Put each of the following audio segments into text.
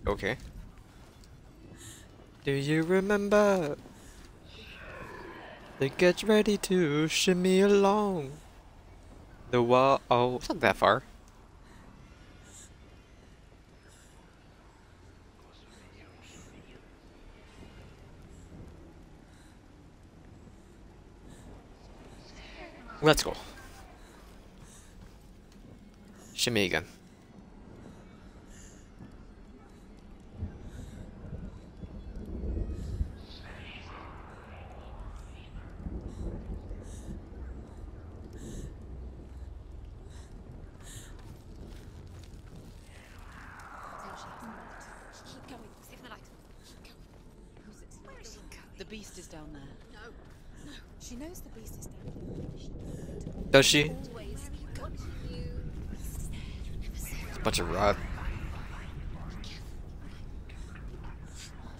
Okay. Do you remember? They get ready to shimmy along the wall. Oh, it's not that far. Let's go. Shimmy again. The beast is down there. No. She knows the beast is down there. Does she? Always got you. It's a bunch of rot.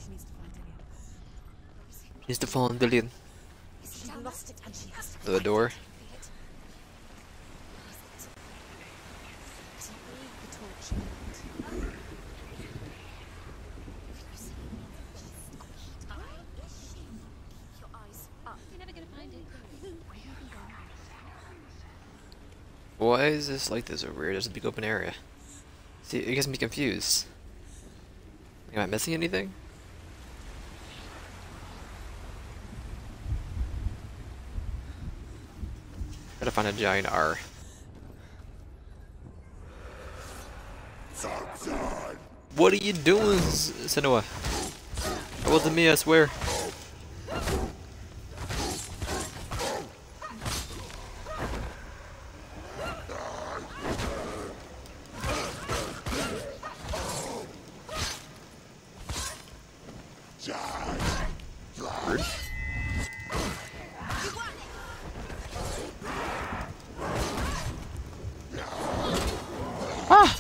She needs to find Dillian. Needs to fall on Dillian. She lost it and she has to To the door. Why is this like this over here? There's a big open area. See, it gets me confused. Am I missing anything? Gotta find a giant R. What are you doing, Senua? That wasn't me, I swear. Rude. Ah!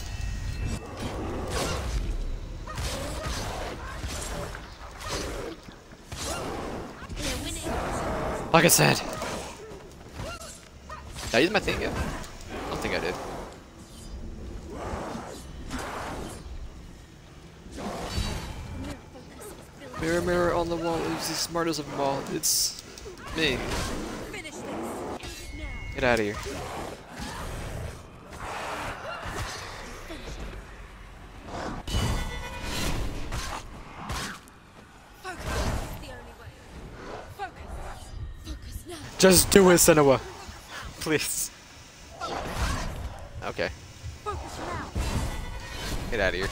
Like I said. Did I use my thing yet? I don't think I did. Mirror, mirror on the wall, who's the smartest of them all? It's me. Get out of here. Just do it, Senua. Please. Okay. Get out of here.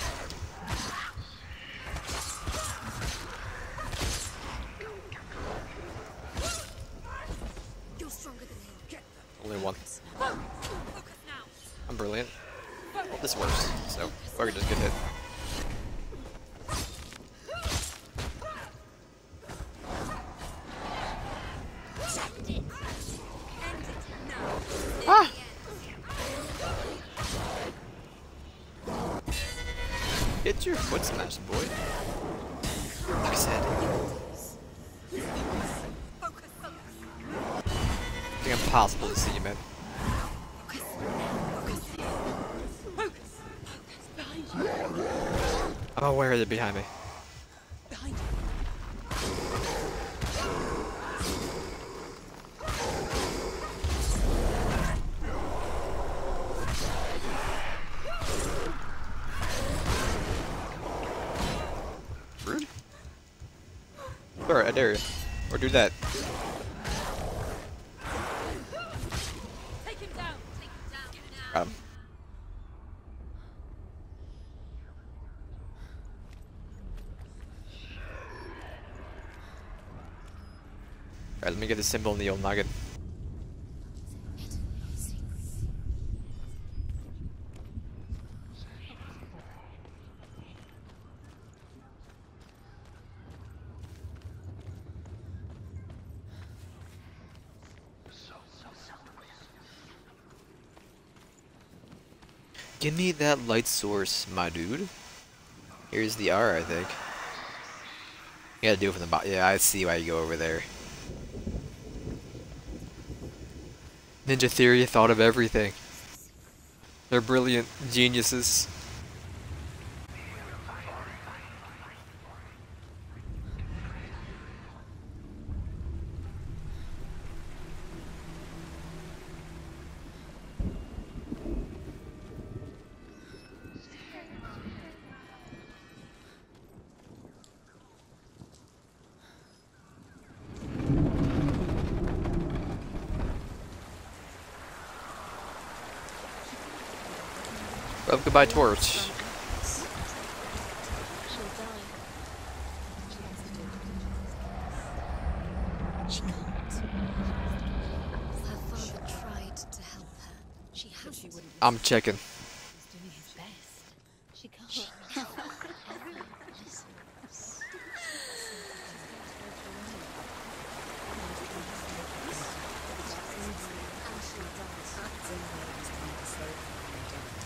Only one. I'm brilliant. Well, this works, so I can just get hit. Ah! Get your foot smashed, boy. Like I said. It's impossible to see you, man. Oh, where is it behind me? Rude. Alright, I dare you. Or do that. Take him down. Take him down. Got him. Alright, let me get the symbol in the old noggin. Give me that light source, my dude. Here's the R, I think. You gotta do it from the bottom. Yeah, I see why you go over there. Ninja Theory thought of everything. They're brilliant geniuses. Well, goodbye, torch. She'll die. She can't. Her father tried to help her. She hasn't. I'm checking. He's doing his best. She can't.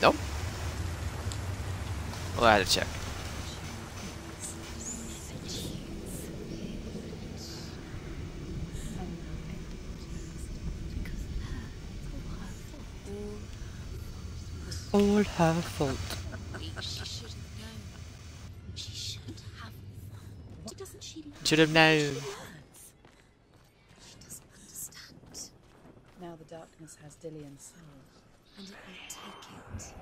Nope. Well, I had to check. All her fault. She should have known. She should have. What doesn't she learn? Should have known. She doesn't understand. Now the darkness has Dillian's soul. And it will take it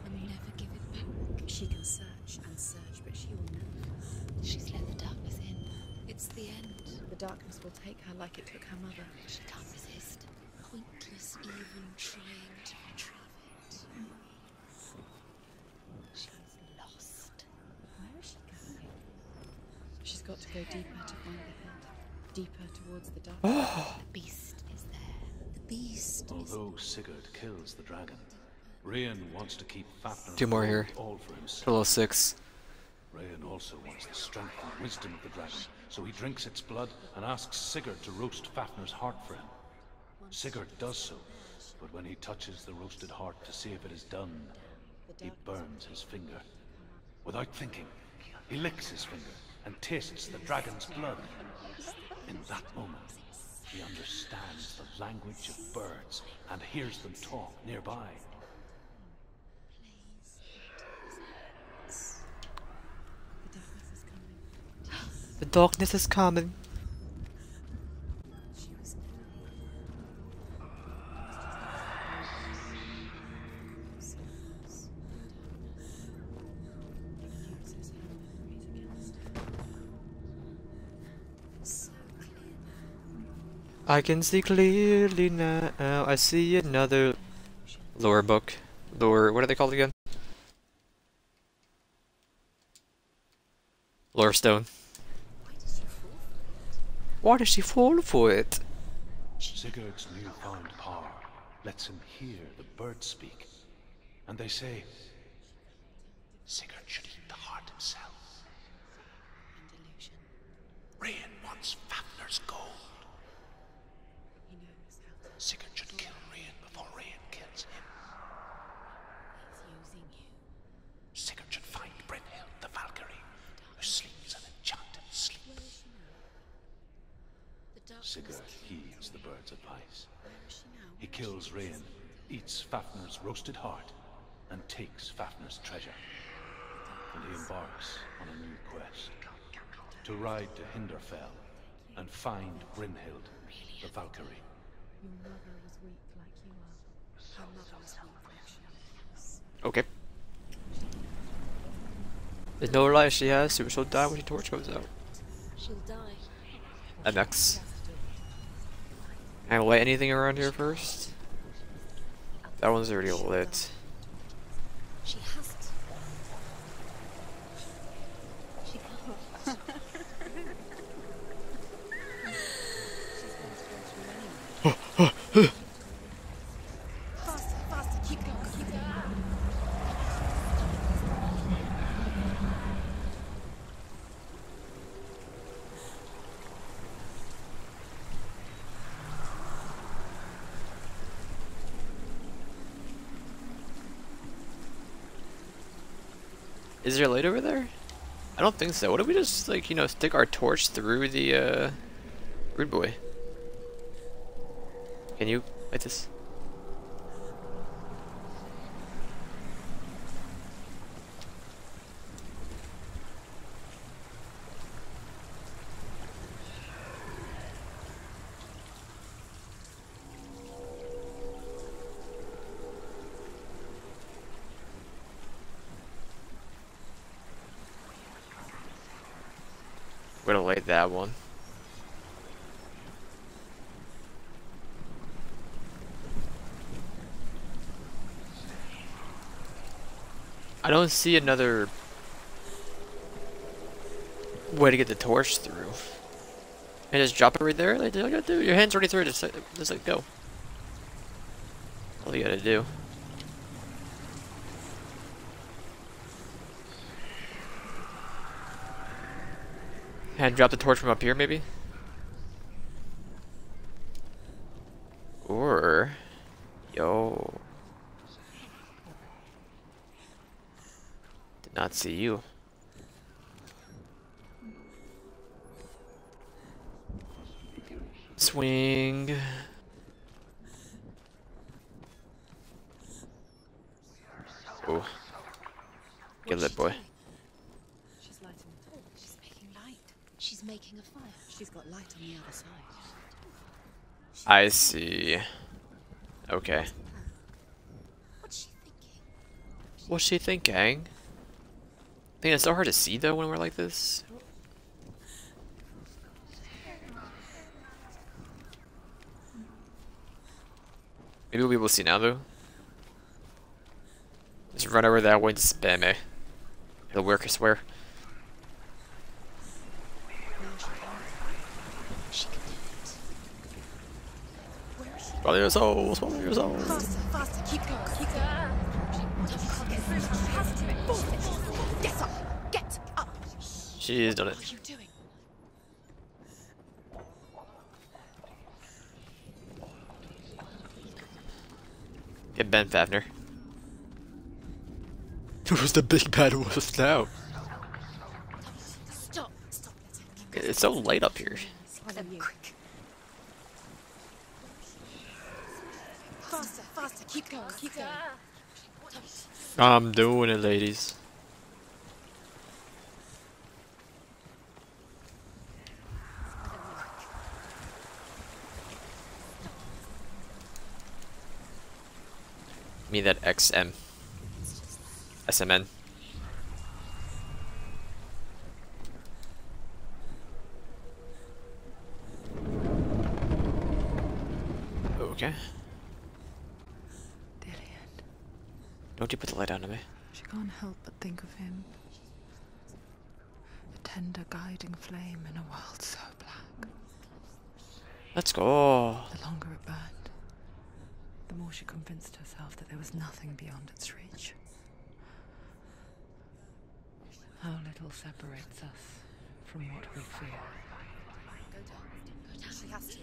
and never give it back. She can search and search, but she will never find. She's let the darkness in. It's the end. The darkness will take her like it took her mother. She can't resist. Pointless even trying to retrieve it. She's lost. Where is she going? She's got to go deeper to find the head. Deeper towards the darkness. The beast is there. The beast is Although Sigurd kills the dragon, Rian wants to keep Fafnir Two more here. all for himself. Total of 6. Rian also wants the strength and wisdom of the dragon, so he drinks its blood and asks Sigurd to roast Fafnir's heart for him. Sigurd does so, but when he touches the roasted heart to see if it is done, he burns his finger. Without thinking, he licks his finger and tastes the dragon's blood. In that moment, he understands the language of birds and hears them talk nearby. The darkness is coming. I can see clearly now. I see another lore book. Lore, what are they called again? Lore stone. Why does she fall for it? Sigurd's newfound power lets him hear the birds speak. And they say, Sigurd should eat the heart himself. Rian wants Fafnir's gold. Sigurd should kill Rian before Rian kills him. He's using you. Sigurd should find Brynhild the Valkyrie, who sleeps an enchanted sleep. The darkness. Sigurd heeds the bird's advice. Where is she now? He kills Rian, eats Fafnir's roasted heart, and takes Fafnir's treasure. And he embarks on a new quest. To ride to Hinderfell and find Brynhild the Valkyrie. Your mother was weak like you are. Her mother was weak like she is. Okay. There's no lie she has, so she'll die when the torch goes out. She'll die. MX. Can I light anything around here first? That one's already lit. She hasn't. She can't. Faster, faster, keep going, keep going. Is there a light over there? I don't think so. What if we just, like, you know, stick our torch through the, rude boy? Can you light this? We're gonna light that one. I don't see another way to get the torch through. And just drop it right there? Like, all you gotta do, your hand's already through it, just like go. All you gotta do. And drop the torch from up here, maybe? Or... Yo... Did not see you. Swing... Oh. Get lit, boy. She's lighting the torch. She's making light. She's making a fire. She's got light on the other side. I see. Okay. What's she thinking? What's she thinking? I think it's so hard to see though when we're like this. Maybe we'll be able to see now though. Just run over that way and spam it. It'll work, I swear. She can do it. Where is she? Swallow your soul, swallow your soul. Faster, faster, keep going, keep going. She has to force it. Get up, get up. She's done it. What are you doing? Get Ben Fafner. Who's the big bad wolf now? Stop, stop. It's so light up here. Follow you. Quick. Faster, faster, keep going, keep going. I'm doing it, ladies. Me that XM. SMN. Okay. Dillian. Don't you put the light on me. She can't help but think of him. A tender guiding flame in a world so black. Let's go. The longer it burned, the more she convinced herself that there was nothing beyond its reach. How little separates us from what we fear. Go down. She has to.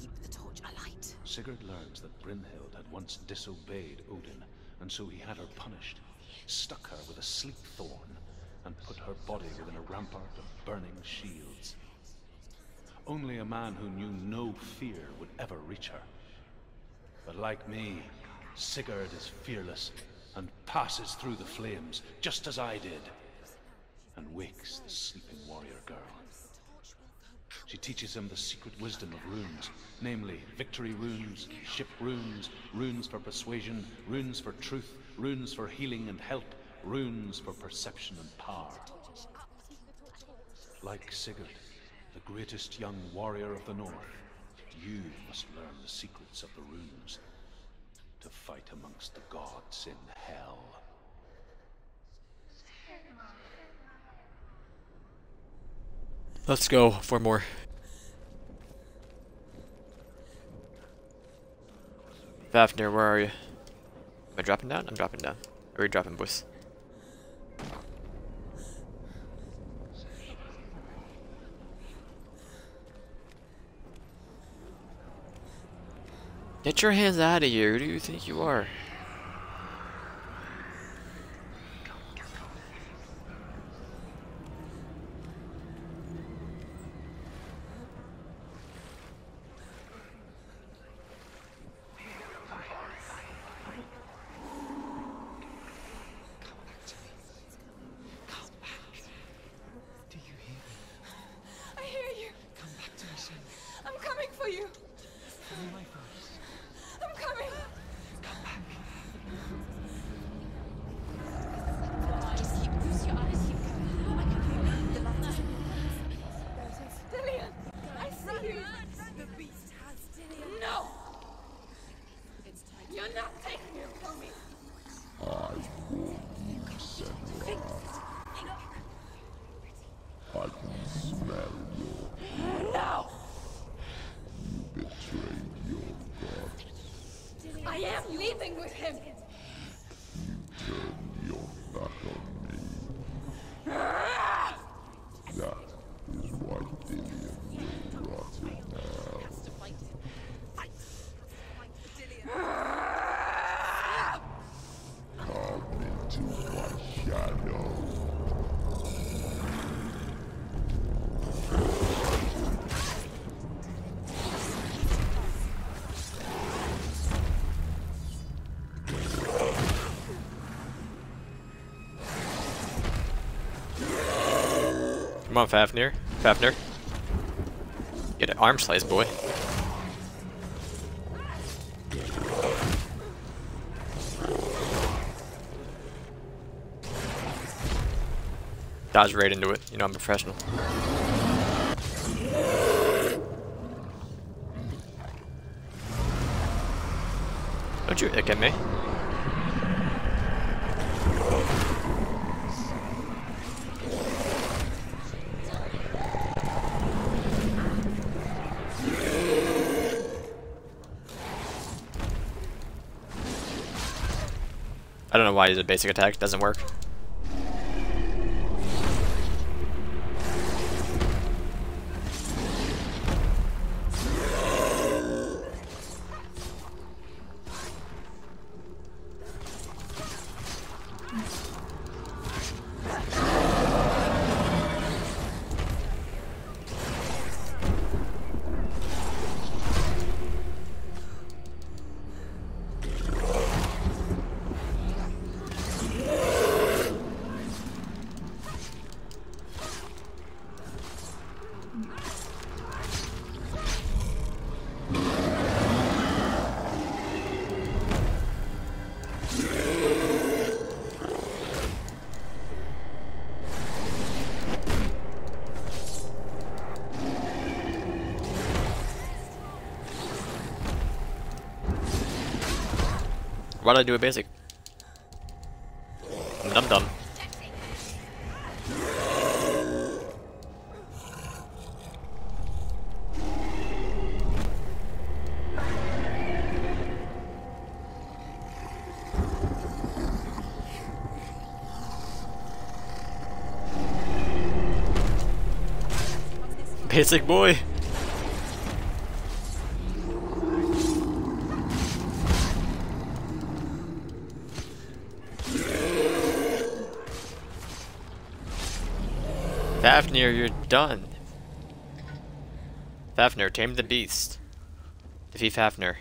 Keep the torch alight. Sigurd learns that Brynhild had once disobeyed Odin, and so he had her punished. He stuck her with a sleep thorn, and put her body within a rampart of burning shields. Only a man who knew no fear would ever reach her. But like me, Sigurd is fearless, and passes through the flames, just as I did, and wakes the sleeping warrior girl. She teaches him the secret wisdom of runes, namely victory runes, ship runes, runes for persuasion, runes for truth, runes for healing and help, runes for perception and power. Like Sigurd, the greatest young warrior of the North, you must learn the secrets of the runes to fight amongst the gods in hell. Let's go for more. Fafnir, where are you? Am I dropping down? I'm dropping down. Are we dropping, boys? Get your hands out of here. Who do you think you are? I hear you. Come back to me soon. I'm coming for you. Follow my voice. I'm coming. Come back. am leaving with him. Turn your back on me. That is why Dillion will rot it now. Come into my shadow. Come on, Fafnir. Fafnir. Get an arm slice, boy. Dodge right into it. You know I'm a professional. Don't you look at me. I don't know why his basic attack doesn't work. Why did I do a basic? I'm dumb. Basic boy. Fafnir, you're done. Fafnir, tame the beast. Defeat Fafnir.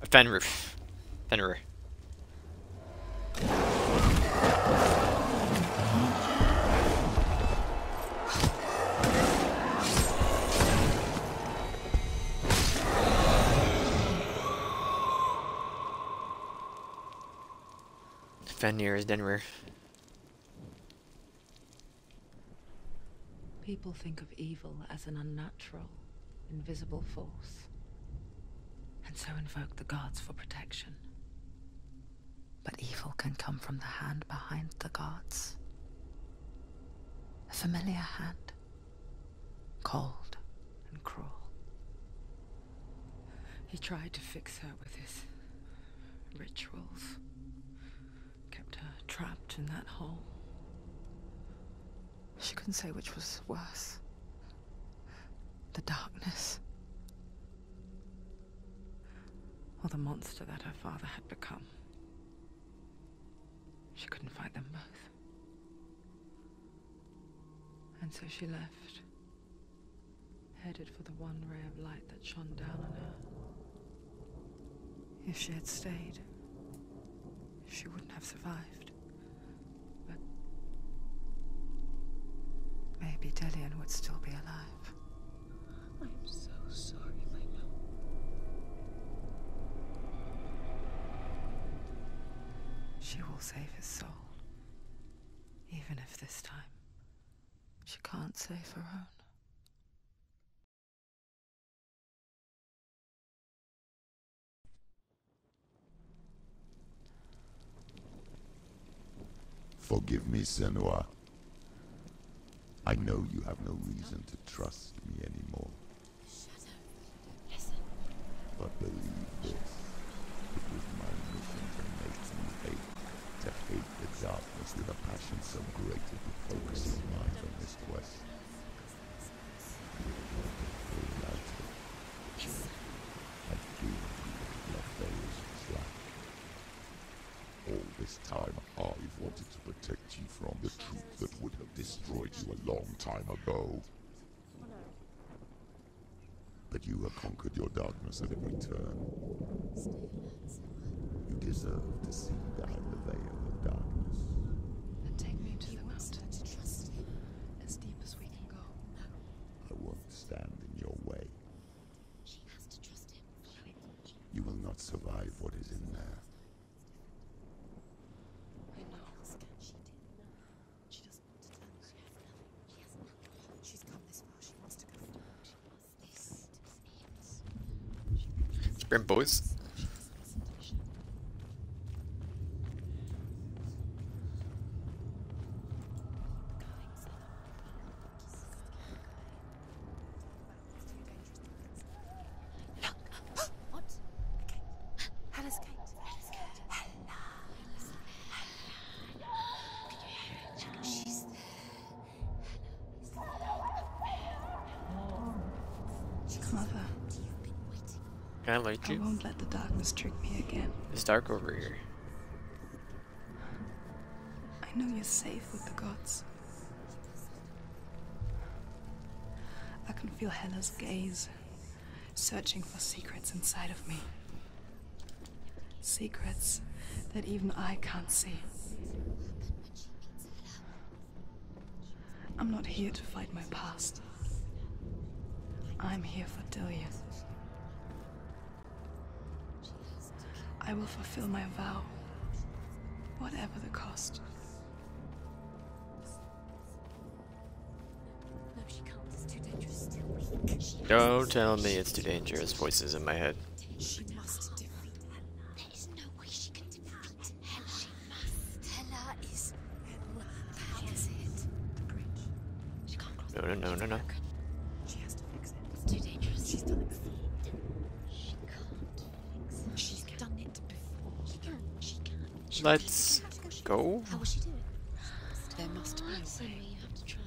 Fenrir. Fenrir. Fenrir is Denrir. People think of evil as an unnatural, invisible force, and so invoke the gods for protection. But evil can come from the hand behind the gods. A familiar hand, cold and cruel. He tried to fix her with his rituals, kept her trapped in that hole. She couldn't say which was worse. The darkness, or the monster that her father had become. She couldn't fight them both. And so she left, headed for the one ray of light that shone down on her. If she had stayed, she wouldn't have survived. But maybe Dillion would still be alive. I'm so sorry, my love. She will save his soul. Even if this time she can't save her own. Forgive me, Senua. I know you have no reason to trust me anymore. Shadow, listen. But believe this. this time, I've wanted to protect you from the truth that would have destroyed you a long time ago. But you have conquered your darkness at every turn. You deserve to see behind the veil of darkness. And take me to the mountain. As deep as we can go. I won't stand in your way. She has to trust him. You will not survive what is in there. I know. She doesn't want to tell us. She has nothing. She's come this far. She wants to go further. Sprint, boys. What? Hella's gate. She's Mother, I like I you. won't let the darkness trick me again. It's dark over here. I know you're safe with the gods. I can feel Hella's gaze, searching for secrets inside of me. Secrets that even I can't see. I'm not here to fight my past. I'm here for Delia. I will fulfill my vow, whatever the cost. no, she can't. It's too dangerous. Too weak. Don't tell me it's too dangerous. Voices in my head. She must defeat Hella. There is no way she can defeat Hella. She must. Hella is powers it. The bridge. She can't cross. No. She has to fix it. It's too dangerous. She's done it before. She can't fix it. She's done it before. She can. She can. Let's go. How will she do it? There must be a way. You have to try.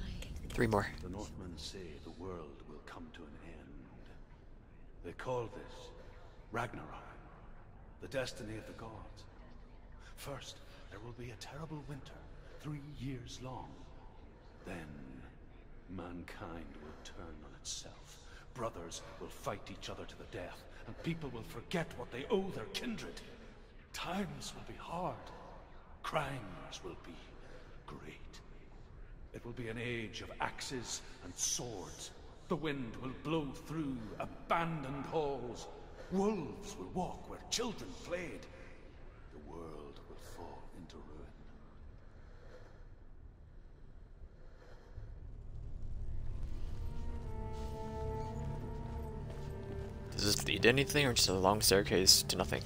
3 more. The Northmen say the world will come to an end. They call this Ragnarok, the destiny of the gods. First, there will be a terrible winter, 3 years long. Then, mankind will turn on itself. Brothers will fight each other to the death, and people will forget what they owe their kindred. Times will be hard. Crimes will be great. It will be an age of axes and swords. The wind will blow through abandoned halls. Wolves will walk where children played. The world will fall into ruin. Does this lead to anything or just a long staircase to nothing?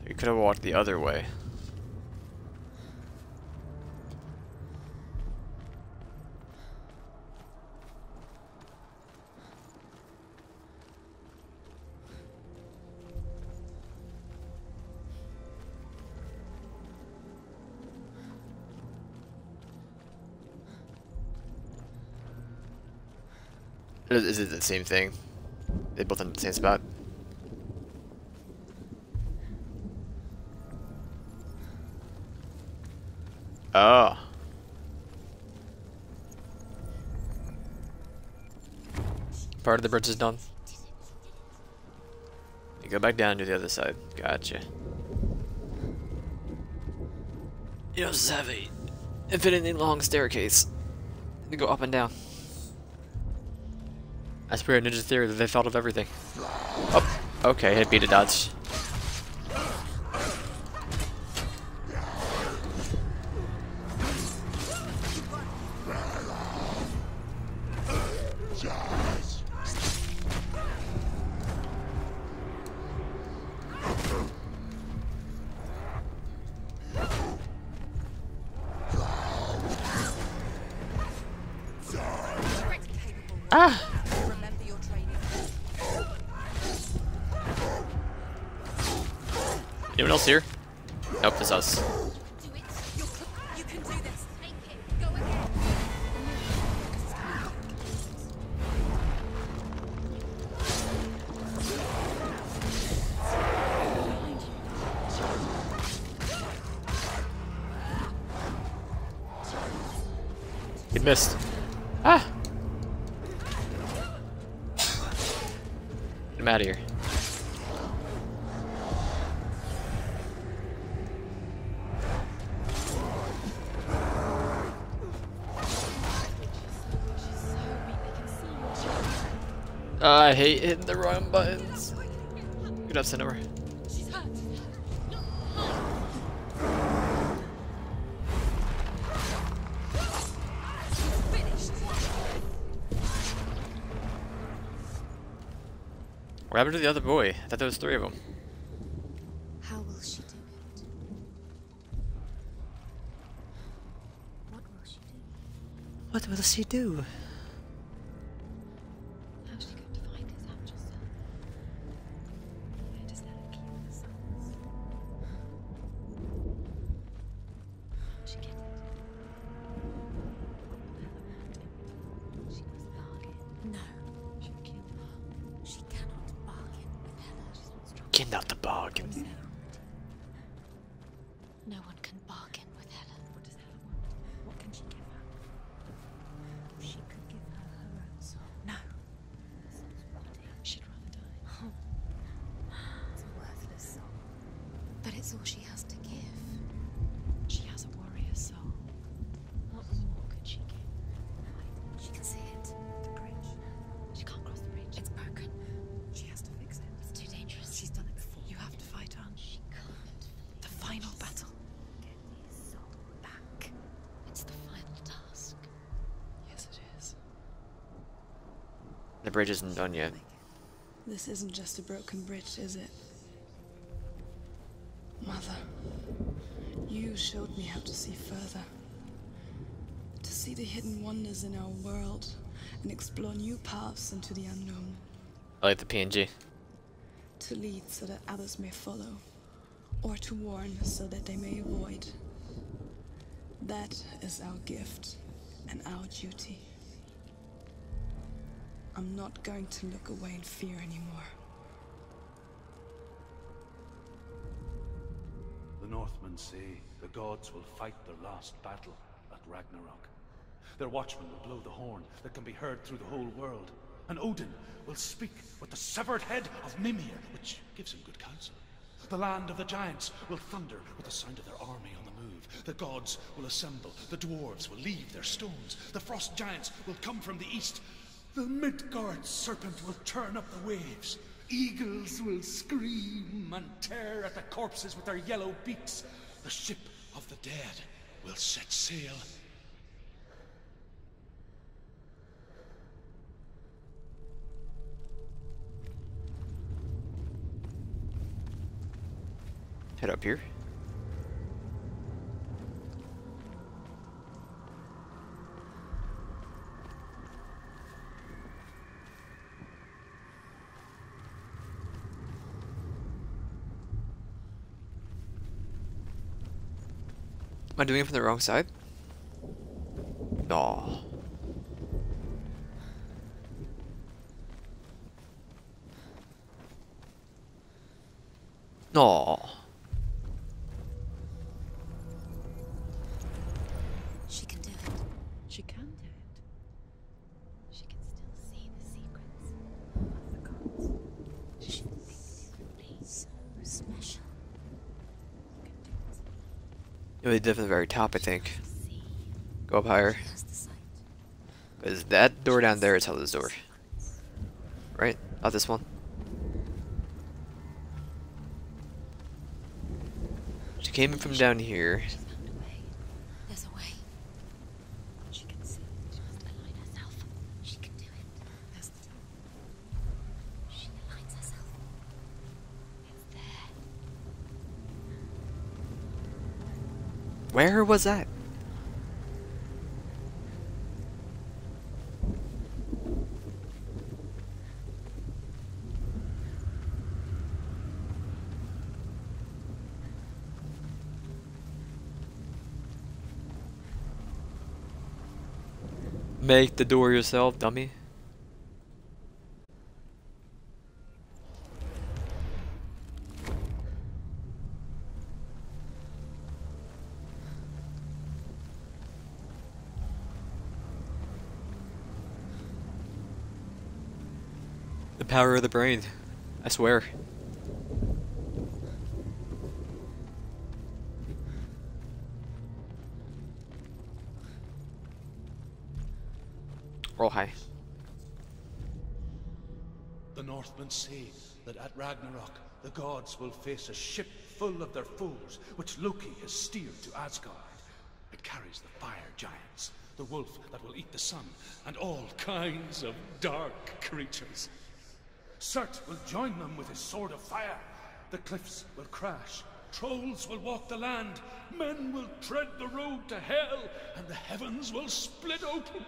We could have walked the other way. Is it the same thing? They both in the same spot? Oh. Part of the bridge is done. You go back down to the other side. Gotcha. You don't just have a infinitely long staircase. You go up and down. I swear, Ninja Theory that they thought of everything. Oh, okay, hit beat a dodge. Ah! Remember your training. Anyone else here? Nope, it's us. Do it. You can do this. Take it. Go again. missed. Ah! Get him out of here. I hate hitting the wrong buttons. Good up, Senua. She's hurt. Finished. What happened to the other boy? I thought there was 3 of them. How will she do it? What will she do? What will she do? How's she going to find his actual self? Where does Ella keep the sons? How'd she get it? She must bargain. No. She'll kill her. She cannot bargain with Hella. She's not strong. Cannot the bargain. What does Hella want? No one can bargain with Hella. What does Hella want? What can she give her? If she could give her her own soul. No. The soul's rotting. She'd rather die. Oh. It's a worthless soul. But it's all she has to give. She has a warrior soul. What more could she give? She can see it. The bridge. She can't cross the bridge. It's broken. She has to fix it. It's too dangerous. She's done it before. You have to fight on. She can't. The final battle. Get his soul back. It's the final task. Yes, it is. The bridge isn't done yet. This isn't just a broken bridge, is it? Mother, you showed me how to see further. To see the hidden wonders in our world and explore new paths into the unknown. I like the PNG. To lead so that others may follow. Or to warn so that they may avoid. That is our gift and our duty. I'm not going to look away in fear anymore. The Northmen say the gods will fight their last battle at Ragnarok. Their watchmen will blow the horn that can be heard through the whole world. And Odin will speak with the severed head of Mimir, which gives him good counsel. The land of the giants will thunder with the sound of their army on the move. The gods will assemble. The dwarves will leave their stones. The frost giants will come from the east. The Midgard serpent will turn up the waves. Eagles will scream and tear at the corpses with their yellow beaks. The ship of the dead will set sail. Head up here. Am I doing it from the wrong side? Aw. Aw. She can do it. She can do it. She can still see the secrets of the gods. She thinks differently. So special. You really did from the very top, I think. See. Go up higher. She has the sight. Because that door down there is Hella's door. Right? Not this one. She came in from down here. She's found a way. There's a way. She can see. She must align herself. She can do it. There's the door. She aligns herself. It's there. Where was that? Make the door yourself, dummy. The power of the brain. I swear. Roll high. The Northmen say that at Ragnarok, the gods will face a ship full of their foes, which Loki has steered to Asgard. It carries the fire giants, the wolf that will eat the sun, and all kinds of dark creatures. Surt will join them with his sword of fire. The cliffs will crash, trolls will walk the land, men will tread the road to hell, and the heavens will split open.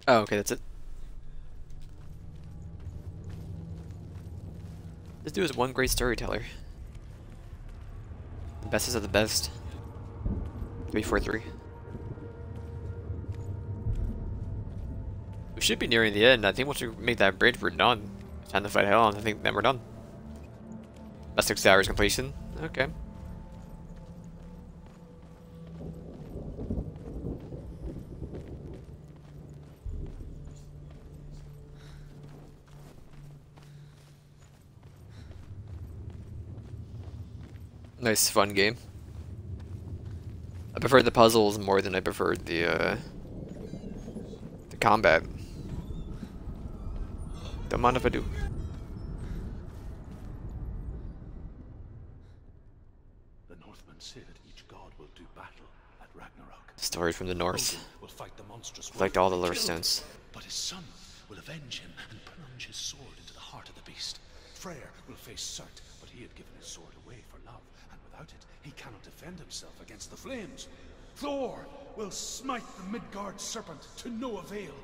Oh, okay, that's it. This dude is one great storyteller. The bestest of the best. 343. We should be nearing the end. I think once we make that bridge, we're done. Time to fight hell, and I think then we're done. About 6 hours completion. Okay. Nice, fun game. I preferred the puzzles more than I preferred the combat. Don't mind if I do. The Northmen say that each god will do battle at Ragnarok. Stories from the North. Odin will fight the monstrous Like wolf all the and lore kill stones. him, but his son will avenge him and plunge his sword into the heart of the beast. Freyr will face Surt, but he had given his sword away for love, and without it, he cannot defend himself against the flames. Thor will smite the Midgard serpent to no avail.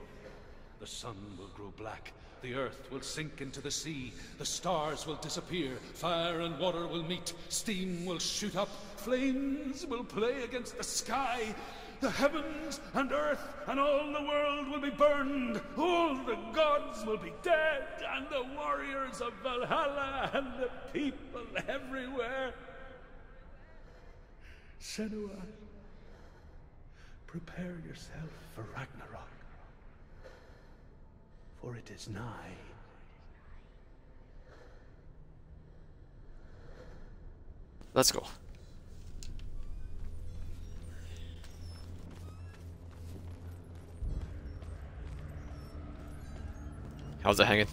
The sun will grow black, the earth will sink into the sea, the stars will disappear, fire and water will meet, steam will shoot up, flames will play against the sky, the heavens and earth and all the world will be burned, all the gods will be dead, and the warriors of Valhalla and the people everywhere. Senua, prepare yourself for Ragnarok, for it is nigh. Let's go. How's it hanging?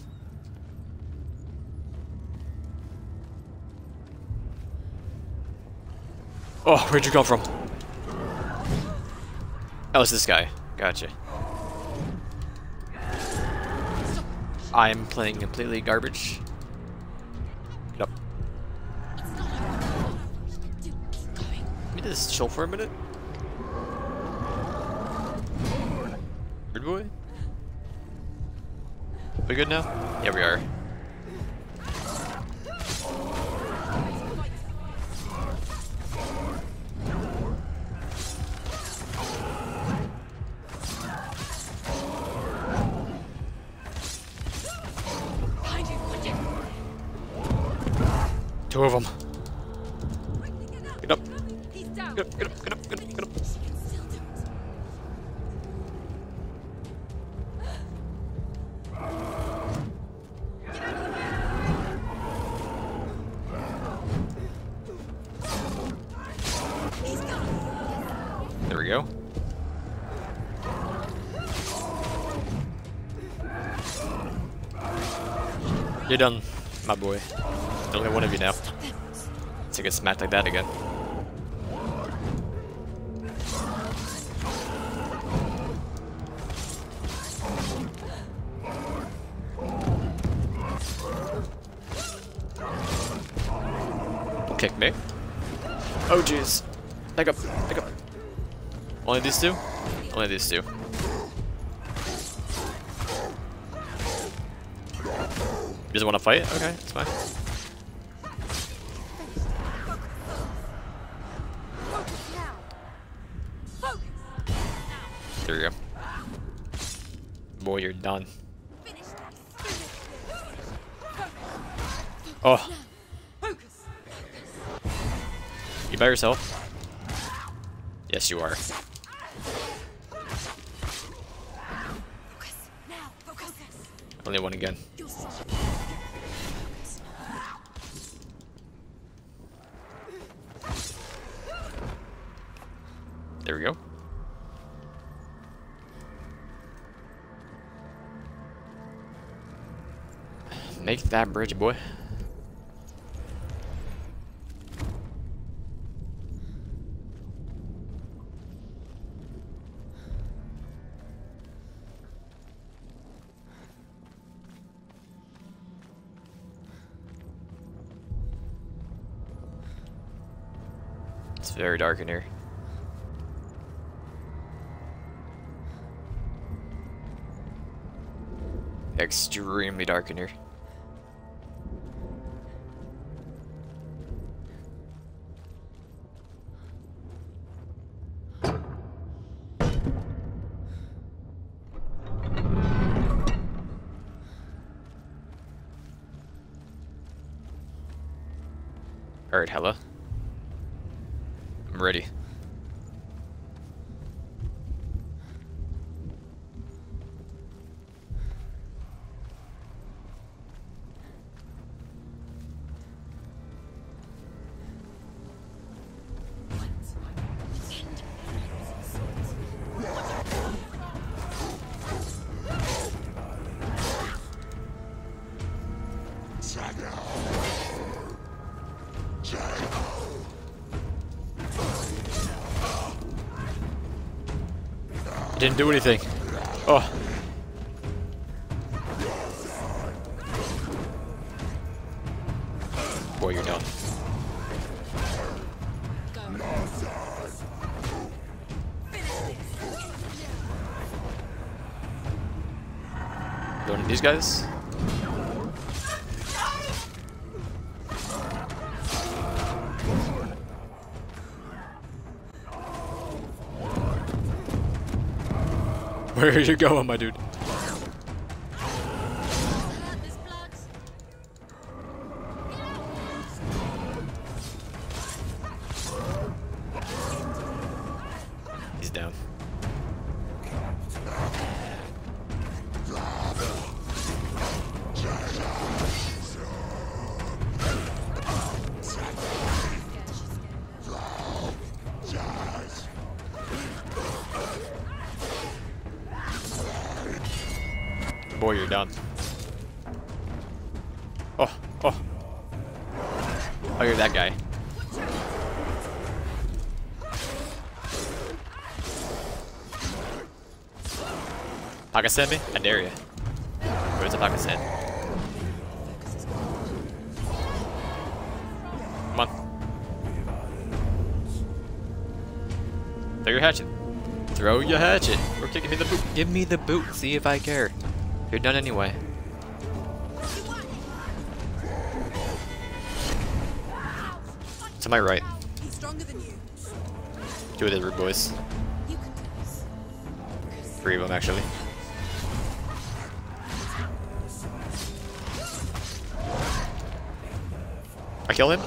Oh, where'd you come from? Oh, it's this guy. Gotcha. I'm playing completely garbage. Get up. Let me just chill for a minute. Good boy. We good now? Yeah, we are. Two of them. Get up. Get up, get up, get up, get up, get up. There we go. You're done, my boy. There's only one of you now. So get smacked like that again. Kick me. Oh jeez. Back up, back up. Only these two? Only these two. You just want to fight? Okay, it's fine. There you go. Boy, you're done. Oh. You by yourself? Yes, you are. Only one again. There we go. Make that bridge, boy. It's very dark in here. Extremely dark in here. Alright, Hella. I'm ready. It didn't do anything. Oh. Boy, you're done. One of these guys? Where are you going, my dude? He's down. Boy, you're done. Oh, oh. Oh, you're that guy. Pakistan me? I dare you. Where's the Pakistan? Come on. Throw your hatchet. Throw your hatchet. Or give me the boot. Give me the boot. See if I care. You're done anyway. To my right. He's stronger than you. Two of the rude boys. You can do this. 3 of them, actually. I kill him?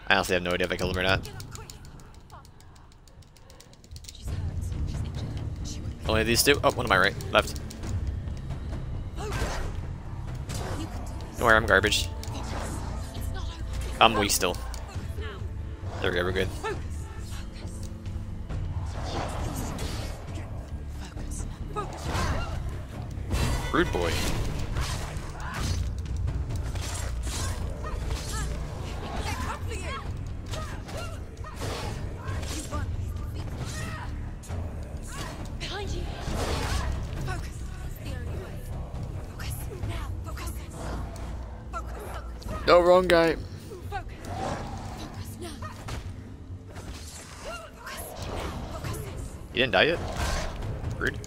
I honestly have no idea if I killed him or not. She's hurt. She's injured. Only these two? Oh, one on my right. Left. Don't worry, I'm garbage. I'm weak still. There we go, we're good. Rude boy. Behind you. Focus. The only way. Focus. Now. Focus. Focus. No, wrong guy. Focus. Focus now. Focus. Focus. You didn't die yet? Rude.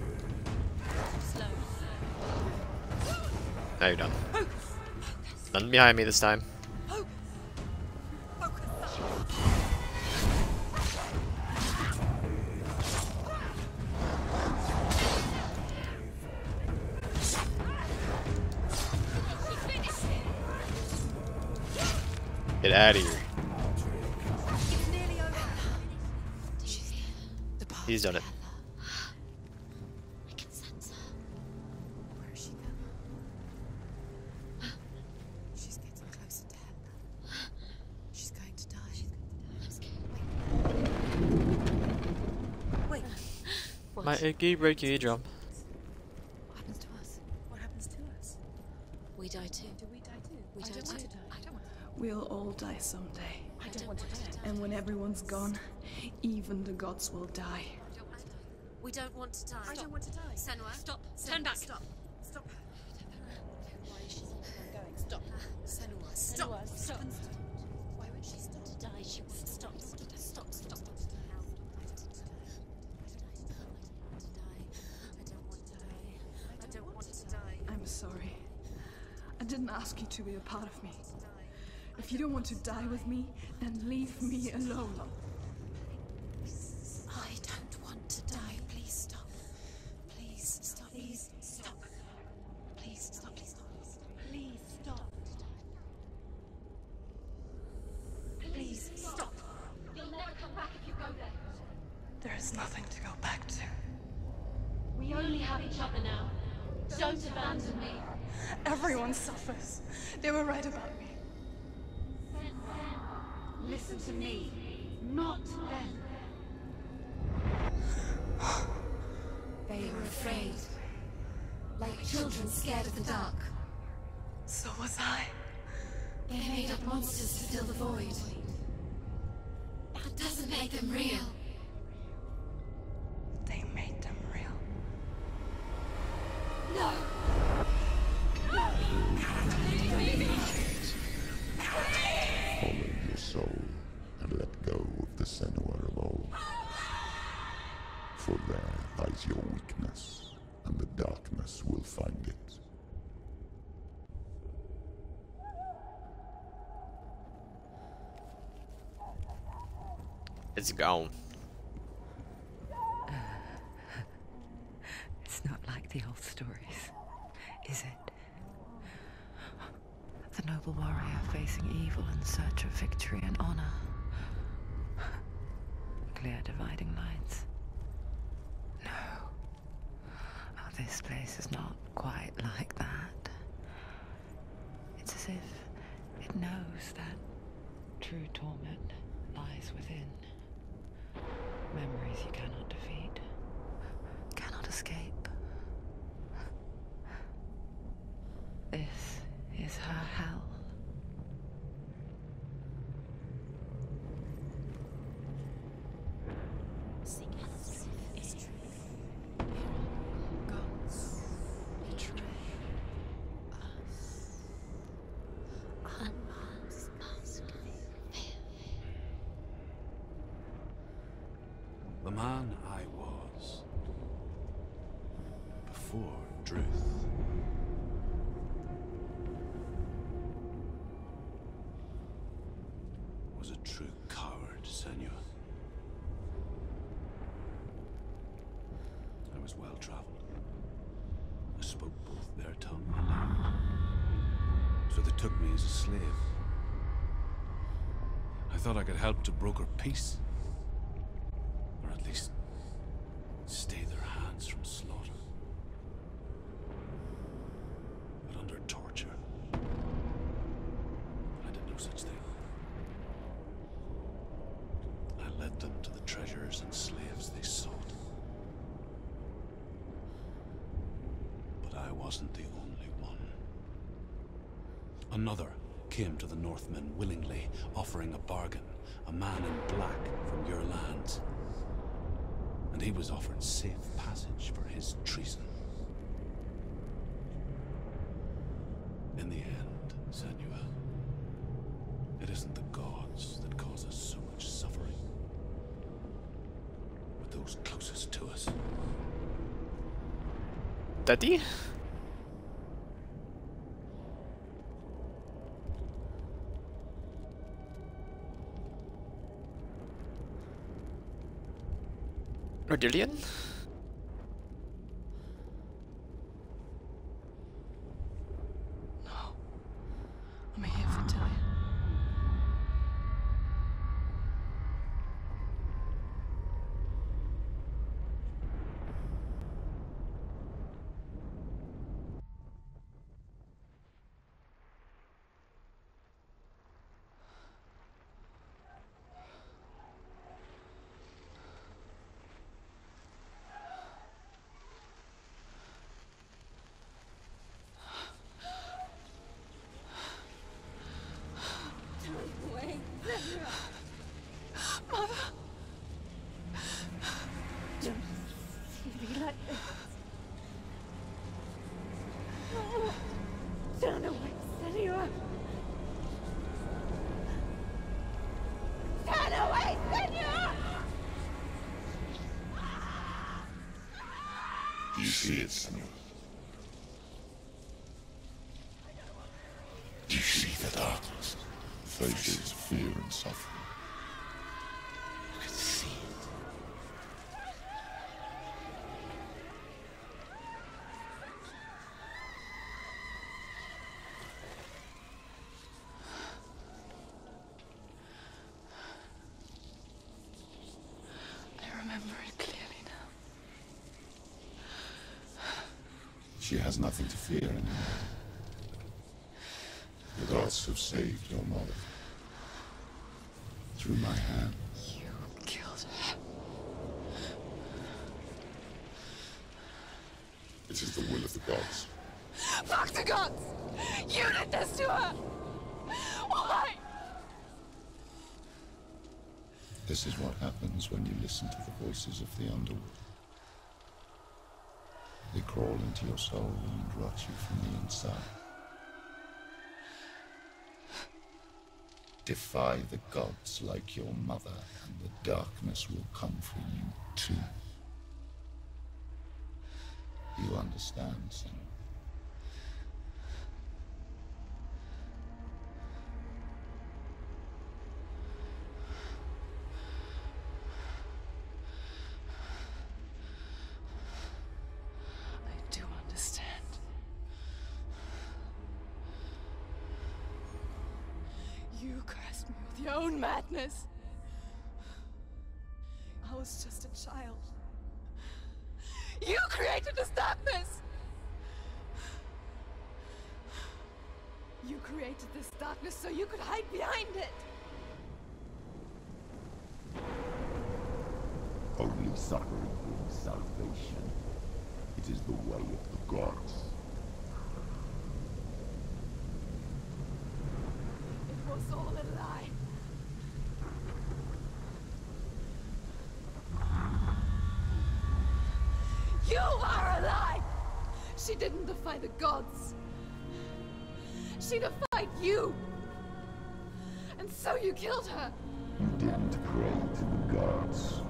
Slow. Now you're done. Nothing behind me this time. Get out of here. He's done it. I can sense her. Where is she going? My achy breaky drum. What happens to us? What happens to us? We die too. Do we die too? We I die don't too. want to die. I don't want to. We'll all die someday. I don't want to die. And when everyone's gone, even the gods will die. We don't want to die. I don't want to die. Senua, stop. Turn back. Stop. Stop. Why is she going? Stop. Senua, stop. Stop. Why would she stop to die? She won't stop. Stop. Stop. I don't want to die. I'm sorry. I didn't ask you to be a part of me. If you don't want to die with me, then leave me alone. I don't want to die. Please stop. Please stop. Please stop. Please stop. Please stop. Please stop. Please stop. You'll never come back if you go there. There is nothing to go back to. We only have each other now. Don't abandon me. Everyone suffers. They were right about me. Listen to me. Not them. They were afraid. Like children scared of the dark. So was I. They made up monsters to fill the void. That doesn't make them real. They made them real. No! Follow your soul and let go of the Senua of old. For there lies your weakness, and the darkness will find it. It's gone. It's not like the old stories, is it? The noble warrior facing evil in search of victory and honor. Clear dividing lines. No. Oh, this place is not quite like that. It's as if it knows that true torment lies within. Memories you cannot defeat, cannot escape. This is her hell. Gods betray us. The man I was before Druth was a true coward, Senua. I was well traveled. I spoke both their tongue and ours. So they took me as a slave. I thought I could help to broker peace. Or at least stay their hands from slaughter. But under torture, I did no such thing. I led them to the treasures and slaves they sought. But I wasn't the only one. Another came to the Northmen willingly, offering a bargain, a man in black from your lands. And he was offered safe passage for his treason. In the end, Senua, it isn't the gods that cause us so much suffering, but those closest to us. Daddy? Rodillion? No. I'm here for Talia. Turn away, Senua! Turn away, Senua! Do you see it, Senua? Do you see the darkness? Faces of fear and suffering. You can see it. I remember it clearly now. She has nothing to fear anymore. The gods have saved your mother. Through my hand. You killed her. It is the will of the gods. Fuck the gods! You did this to her! Why? This is what happens when you listen to the voices of the underworld. They crawl into your soul and rot you from the inside. Defy the gods like your mother, and the darkness will come for you too. You understand, Senua? I do understand. You cursed me with your own madness. I was just a child. You created this darkness! You created this darkness so you could hide behind it! Only suffering brings salvation. It is the way of the gods. It was all a lie. You are a lie! She didn't defy the gods. She defied you! And so you killed her! You didn't pray to the gods.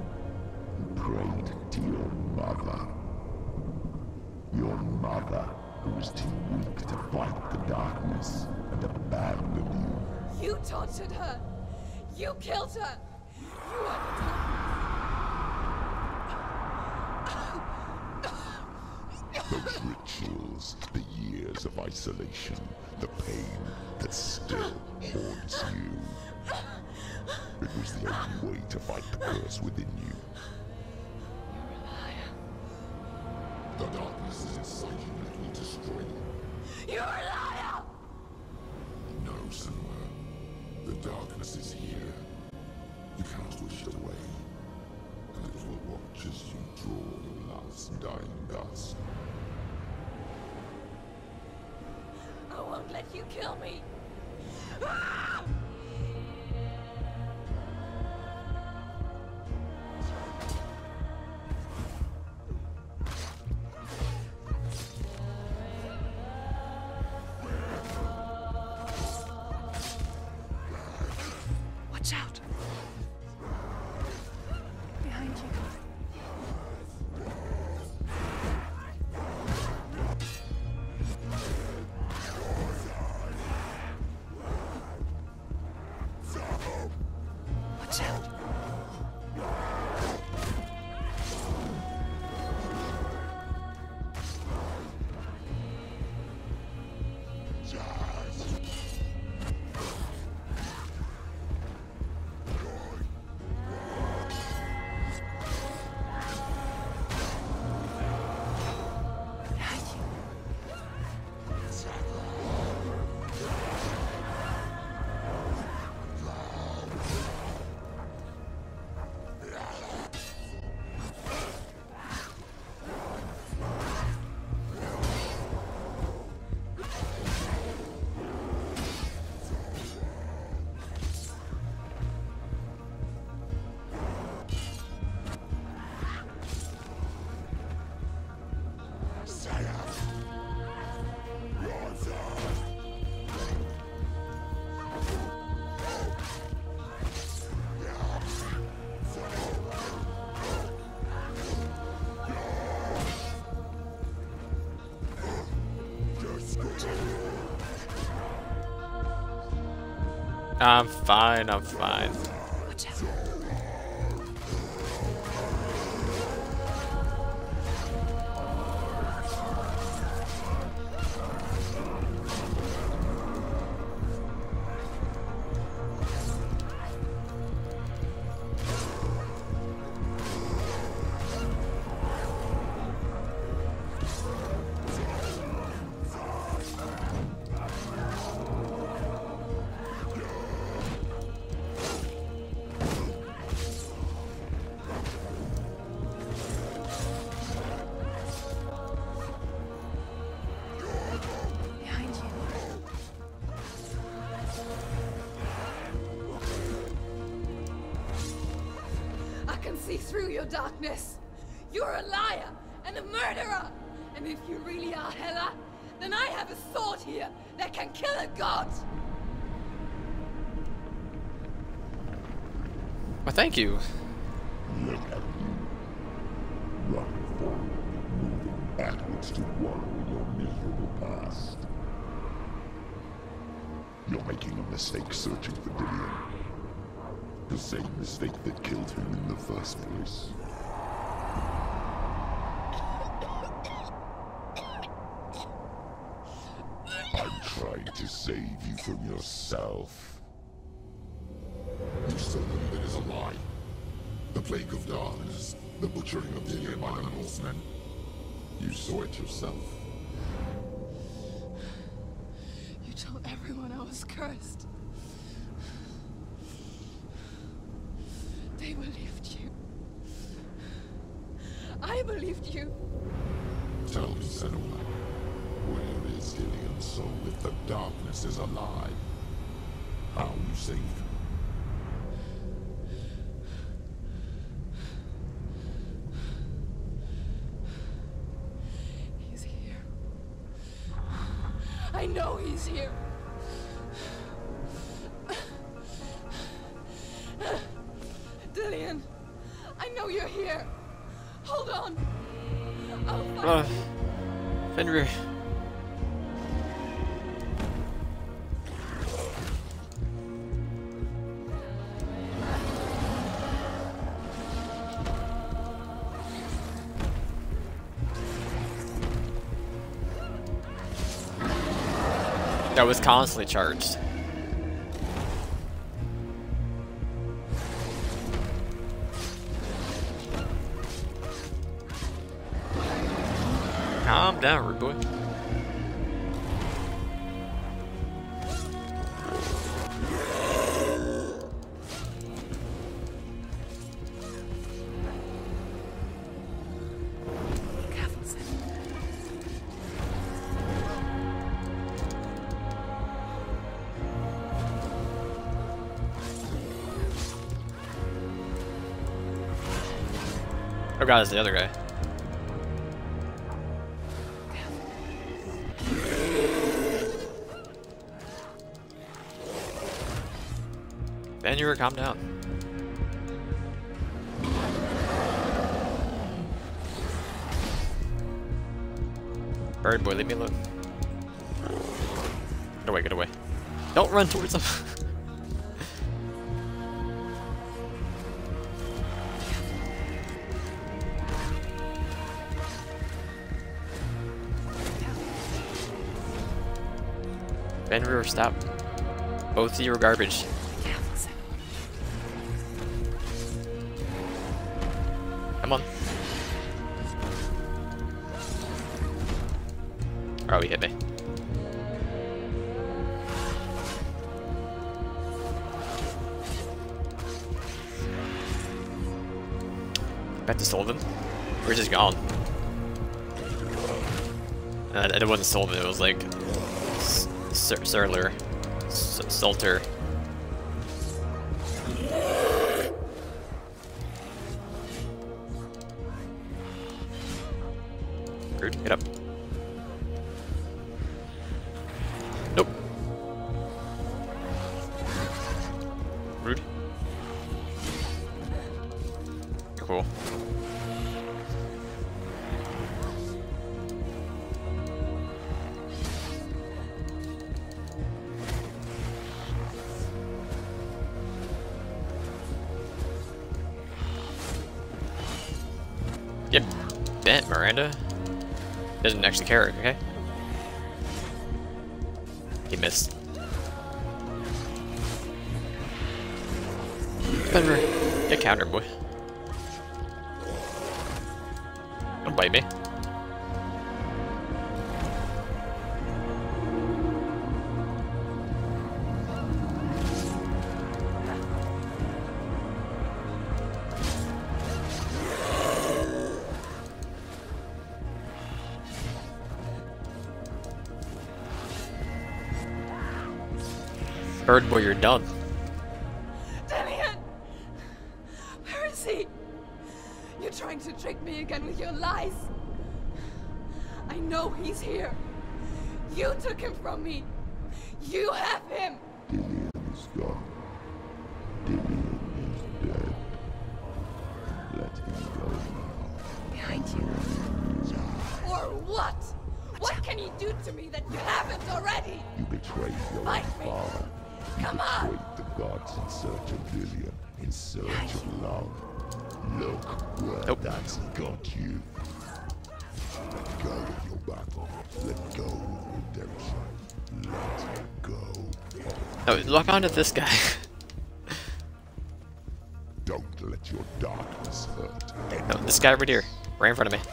You prayed to your mother. Your mother, who was too weak to fight the darkness and abandoned you. You tortured her! You killed her! You are the darkness! Those rituals, the years of isolation, the pain that still haunts you. It was the only way to fight the curse within you. You're a liar. The darkness is inside you that will destroy you. You're a liar! No, Senua. The darkness is here. You cannot wish it away. And it will watch as you draw your last dying gasp. I won't let you kill me! Ah! Watch out! Behind you. I'm fine, I'm fine. Watch out. Behind you. I can see through your darkness. You're a liar and a murderer. And if you really are Hela, then I have a sword here that can kill a god. Well, thank you. Look at you. Running forward, moving backwards to wallow in your miserable past. You're making a mistake searching for Dillion. The same mistake that killed him in the first place. I'm trying to save you from yourself. You still believe it is a lie? The plague of darkness, the butchering of Dillion by the Northmen. You saw it yourself. You told everyone I was cursed. They believed you. I believed you. Tell me, Senua, where is Dillion's soul if the darkness is alive? How you saved him? He's here. I know he's here. Dillion, I know you're here. Hold on. I'll find you. Fenrir. That was constantly charged. Calm down, rude boy. Careful, Senua. Oh god, it's the other guy. Fenrir, calm down. Bird boy, leave me alone. Get away, get away. Don't run towards him. Fenrir, stop. Both of you are garbage. Careful, Senua. Come on. Oh, he hit me. Back to Solvin? We're just gone. It wasn't Solvin, it was like Surler. Salter. Rude, get up. Nope. Rude. Cool. it, Miranda? Doesn't actually care, okay? He missed. Better get countered, boy. Don't bite me. Bird boy, you're done. Dillion! Where is he? You're trying to trick me again with your lies. I know he's here. You took him from me. You have him. Dillion is gone. Dillion is dead. Let him go now. Behind you. Or what? What can you do to me that you haven't already? You betrayed your Fight own me. father. You Come on. betrayed the gods in search of Dillion, in search of love. Look where that's got you. Let go of your battle. Let go of redemption. Let go. Oh, lock onto this guy. Don't let your darkness hurt. No, this guy right here. Right in front of me.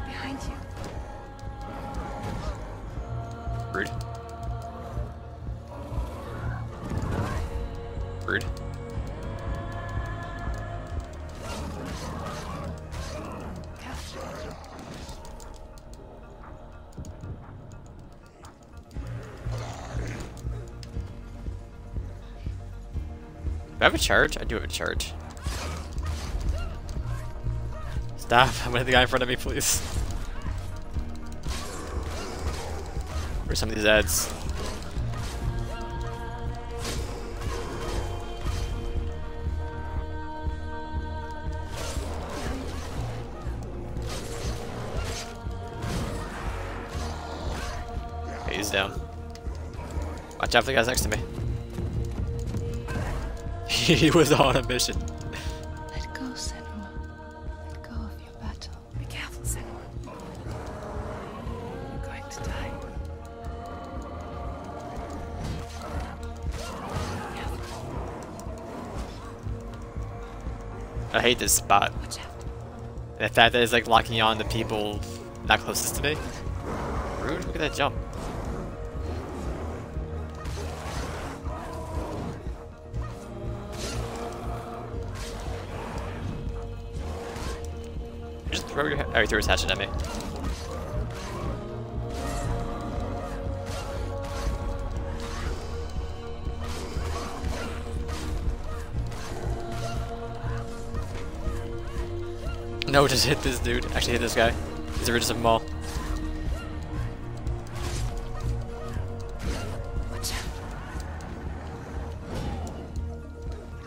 Behind you. Rude. Rude. Do I have a charge? I do have a charge. Stop. I'm gonna hit the guy in front of me, please. Where's some of these ads? Okay, he's down. Watch out for the guys next to me. He was on a mission. Let go, Senua. Let go of your battle. Be careful, Senua. You're going to die. I hate this spot. Watch out. And the fact that it's like locking on the people not closest to me. Rude, look at that jump. Just throw your oh, he threw his hatchet at me. No, just hit this dude. Actually hit this guy. He's the richest of them all. Watch out.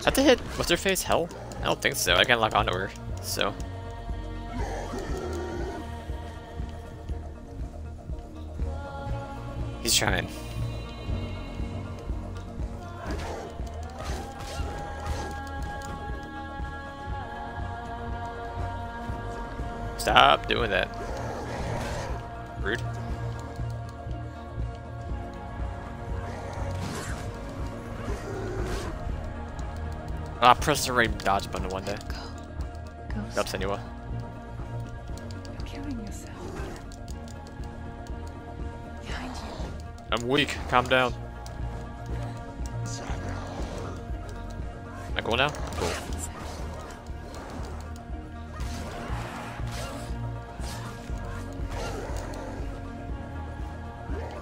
I have to hit what's her face? Hell? I don't think so. I can't lock onto her. So he's trying. Stop doing that. Rude. Ah, press the right dodge button one day. Go. Go. Up, Senua. You're killing yourself. Behind you. I'm weak. Calm down. Am I cool now? Cool.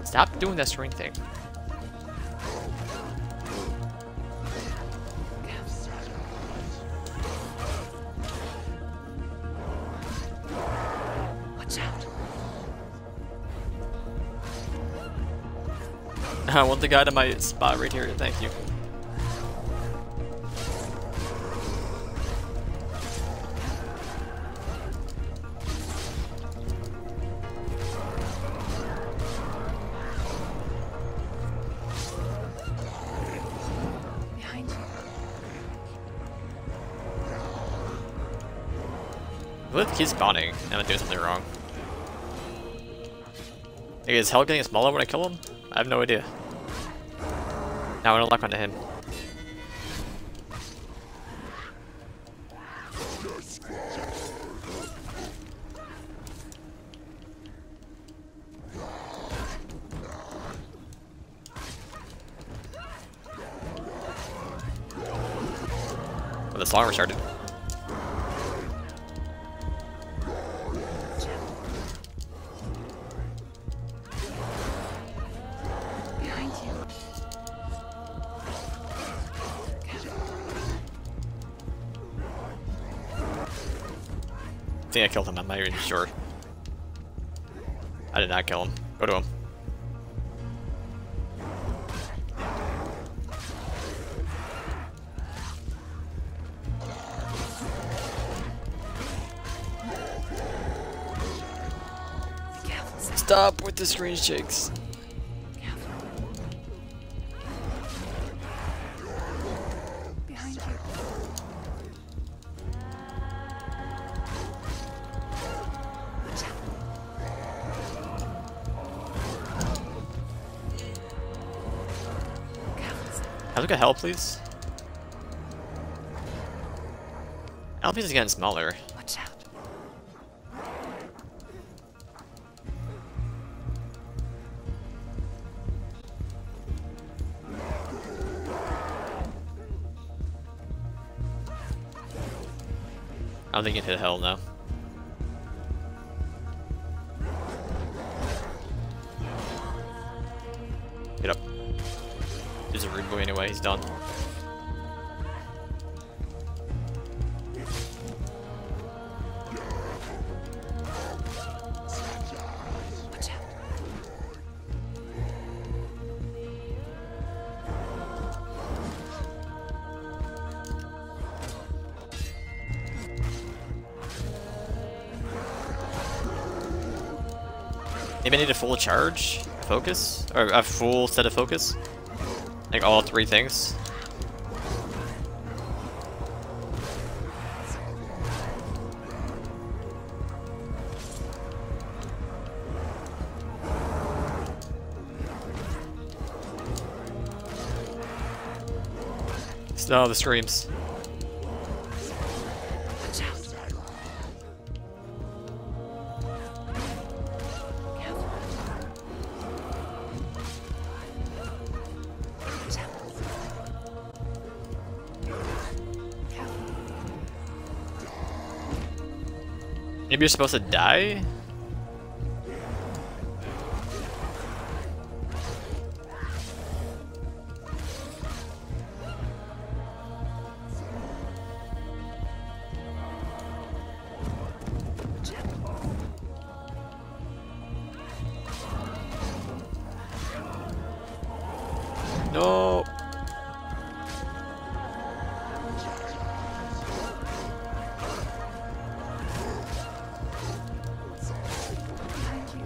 Stop doing that string thing. Watch out. I want the guy to my spot right here. Thank you. What keeps spawning? Am I doing something wrong? Like, is Hell getting smaller when I kill him? I have no idea. Now I don't lock onto him. Oh, the song restarted. I think I killed him, I'm not even sure. I did not kill him. Go to him. Stop with the screen shakes. Behind you. Can I look at Hell, please? I don't think it's getting smaller. Watch out. I don't think you can hit Hell now. Get up. He's a rude boy anyway, he's done. Watch out. Maybe I need a full charge? Focus? Or a full set of focus? Like all three things? No, the screams. Watch out. Careful. Watch out. Careful. Maybe you're supposed to die? No. Behind you.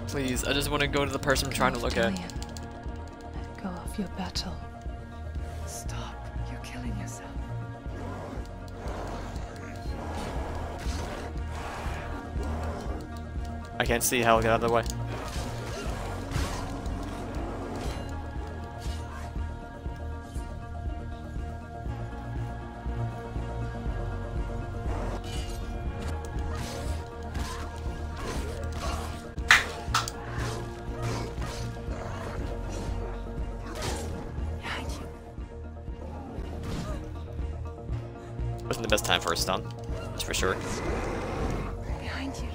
Please, I just want to go to the person I'm trying to look at. Let go of your battle. Stop. You're killing yourself. I can't see Hell, get out of the way. Behind you. Wasn't the best time for a stun, that's for sure. Behind you.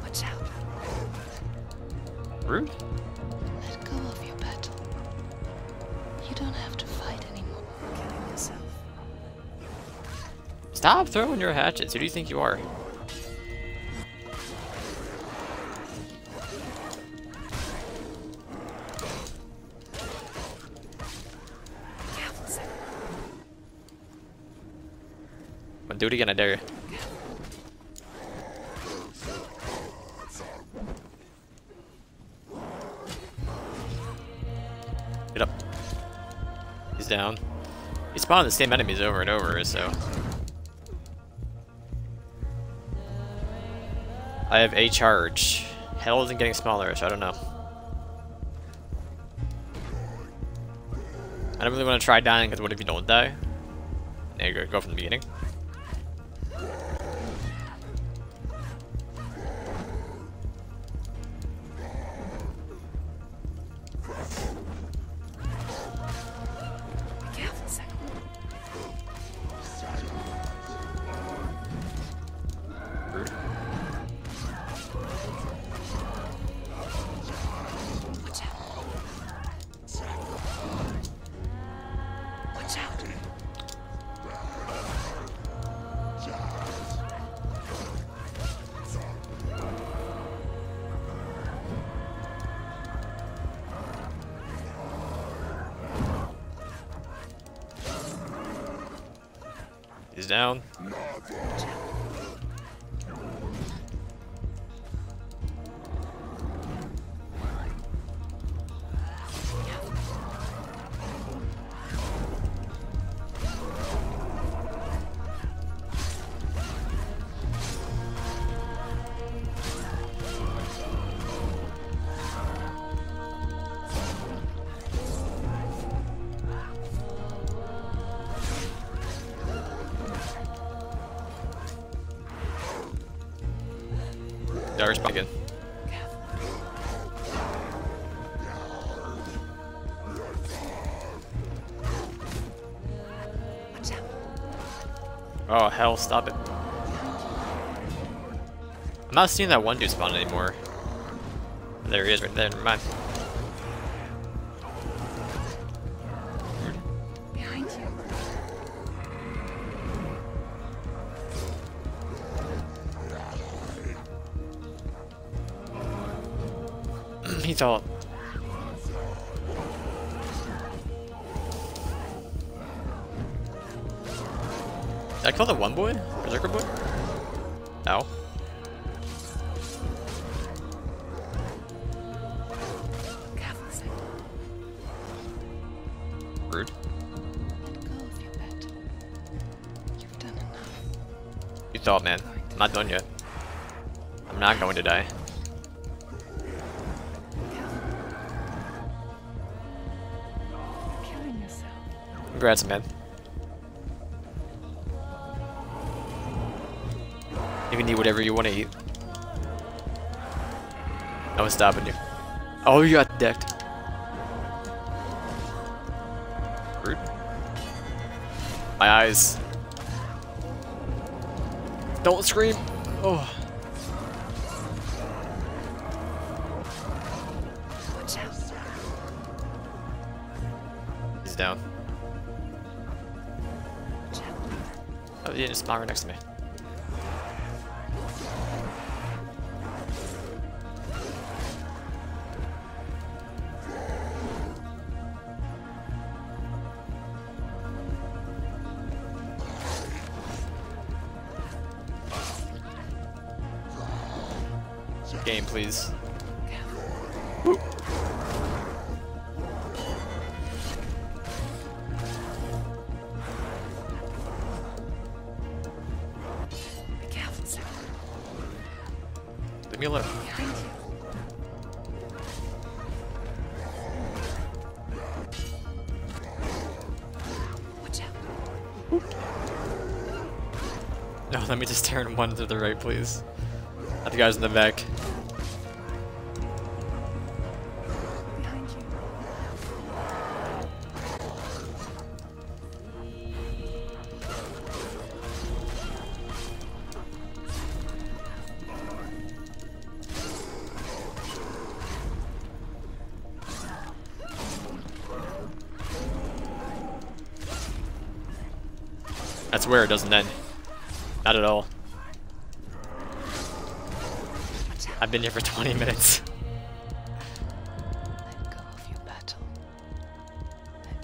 Watch out. Rude? Let go of your battle. You don't have to fight anymore. Killing yourself. Stop throwing your hatchets, who do you think you are? Careful, Senua. I'm do it again, I dare you. Get up. He's down. He's spawning the same enemies over and over, so... I have a charge. Hell isn't getting smaller, so I don't know. I don't really want to try dying, because what if you don't die? There you go from the beginning. He's down. Dark's again. Oh hell, stop it. I'm not seeing that one dude spawn anymore. There he is right there, never mind. Behind you. He thought. Did I call the one boy? Berserker boy? No. Rude. Let go of your battle. You've done enough. You thought, man. I'm not done yet. I'm not going to die. Killing yourself. Congrats, man. You can eat whatever you want to eat. No one's stopping you. Oh, you got decked. Rude. My eyes. Don't scream. Oh. Watch out. He's down. Oh, he just spawned right next to me. Game, please. Woo. Be careful, sir. Leave me alone. Behind you. Watch out. No, let me just turn one to the right, please. Not the guys in the back. Behind you. That's where it doesn't end. Not at all. I've been here for 20 minutes. Let go of your battle.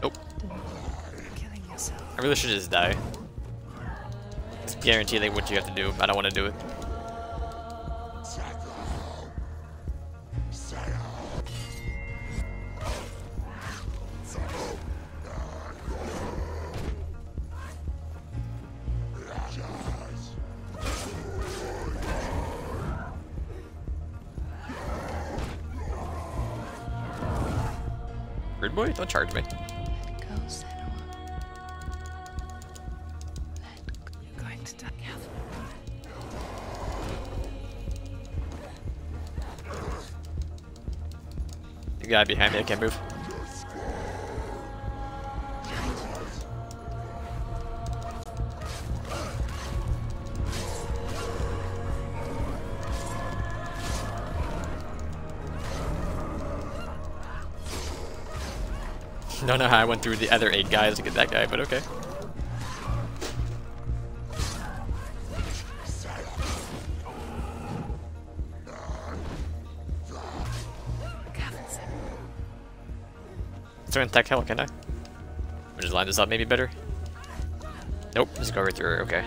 Nope. Killing yourself. I really should just die. These guarantee like what you have to do. I don't want to do it. Rude boy, don't charge me. Let go, Senua. You're going to die. The guy behind me, I can't move. Don't know how I went through the other 8 guys to get that guy, but okay. Let's attack hell, can I? Or just line this up maybe better? Nope, just go right through her, okay.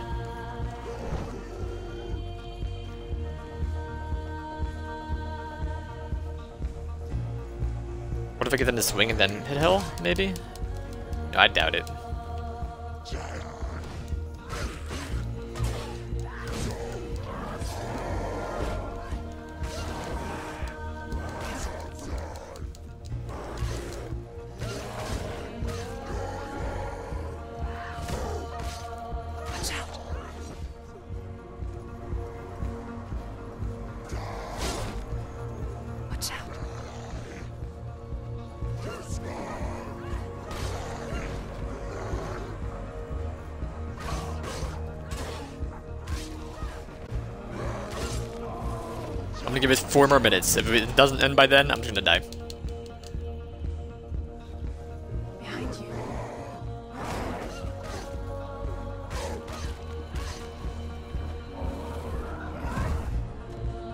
What if I get them to swing and then hit hell, maybe? No, I doubt it. I'm gonna give it 4 more minutes. If it doesn't end by then, I'm just gonna die. Behind you.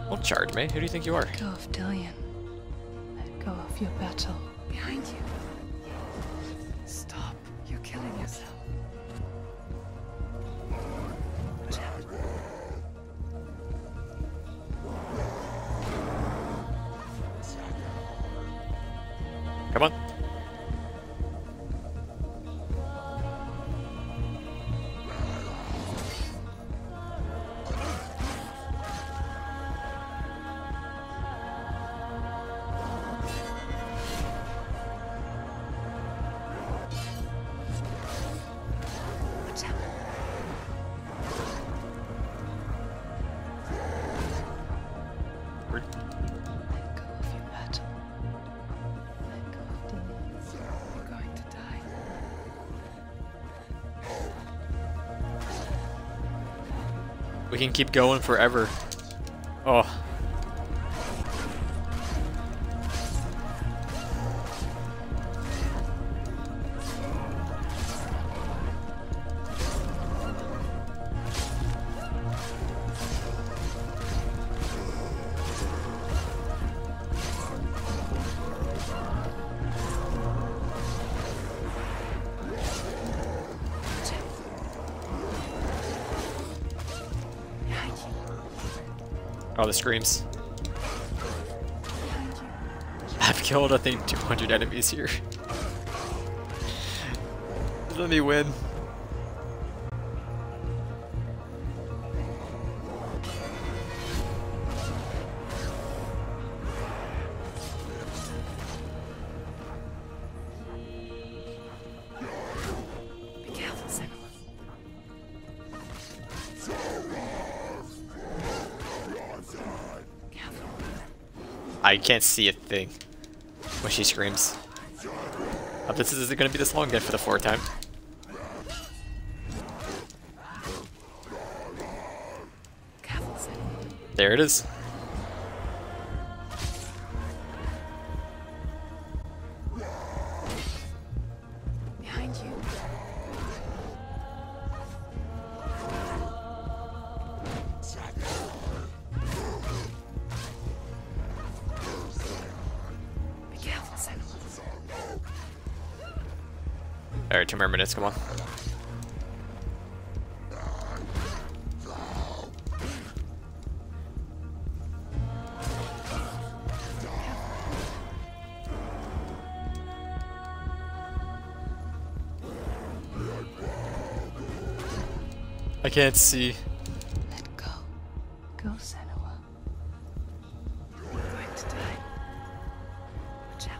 Don't charge me. Who do you think you are? Let go of Dillion. Let go of your battle. Behind you. Stop. You're killing yourself. Watch out. Come on. Watch out. Rude. Let go of your battle. Let go of Dillion. You're going to die. We can keep going forever. Oh. Oh, the screams. I've killed, I think, 200 enemies here. Let me win. Be careful, Senua. I can't see a thing when she screams. Oh, this is going to be this long again for the 4th time. Careful, Senua. There it is. Behind you. Be careful, Senua. Alright, 2 more minutes, come on. I can't see. Let go. Go, Senua. You're going to die. Watch out.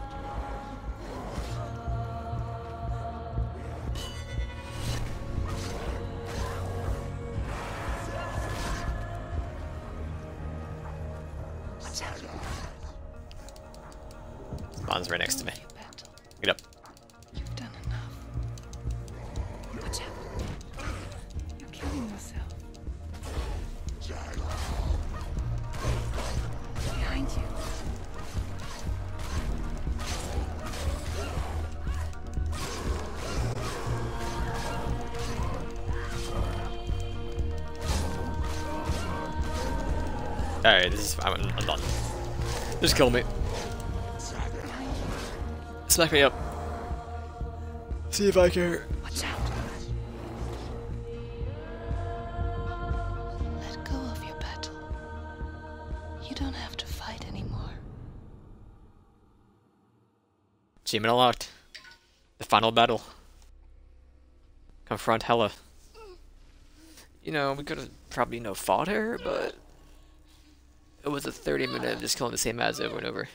Watch out. Spawn's right next to me. Your battle. Get up. You've done enough. Watch out. You're killing yourself. Behind you. Alright, this is. I'm done. Just kill me. Smack me up. See if I care. Watch out. Let go of your battle. You don't have to fight anymore. Achievement unlocked. The final battle. Confront Hela. You know, we could have probably, fought her, but it was a 30-minute of just killing the same ads over and over.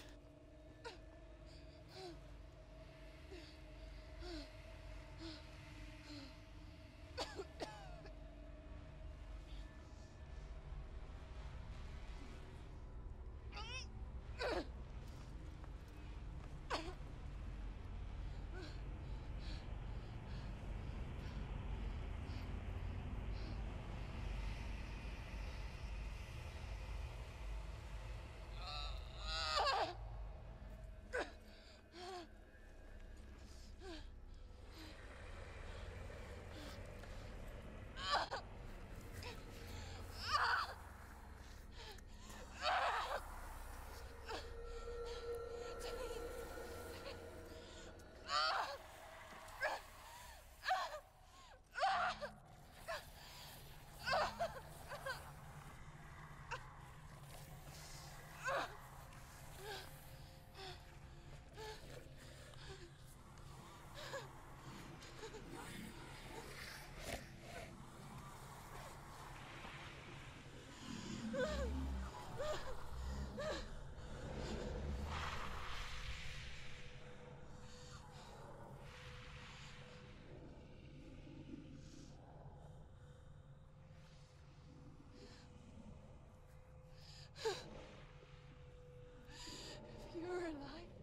If you're alive,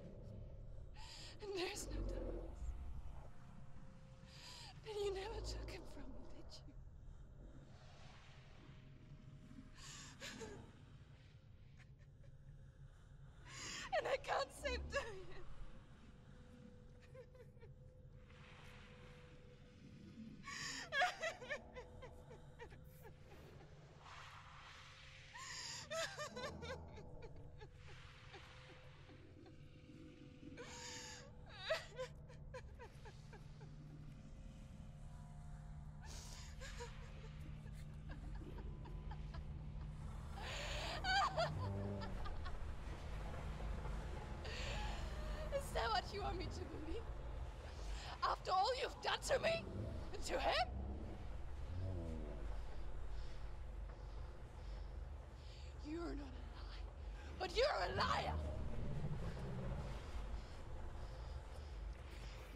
and there's no darkness, then you never took him from me, did you? And I can't save Darian. Is that what you want me to believe? After all you've done to me? And to him? You're not a lie, but you're a liar!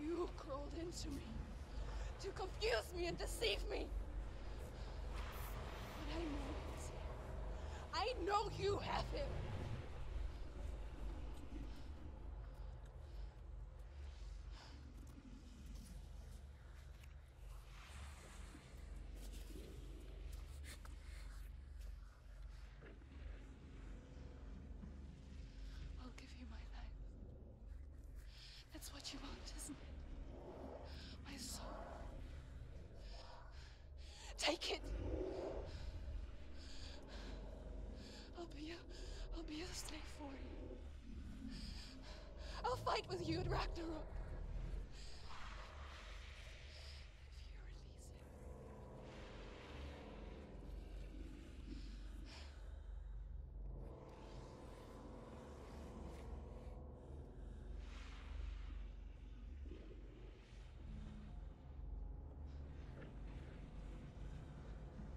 You crawled into me to confuse me and deceive me. But I know he's here. I know you have him. I'll give you my life. That's what you want, isn't it? My soul. Take it. I'll be a slave for you. I'll fight with you at Ragnarok. If you release him.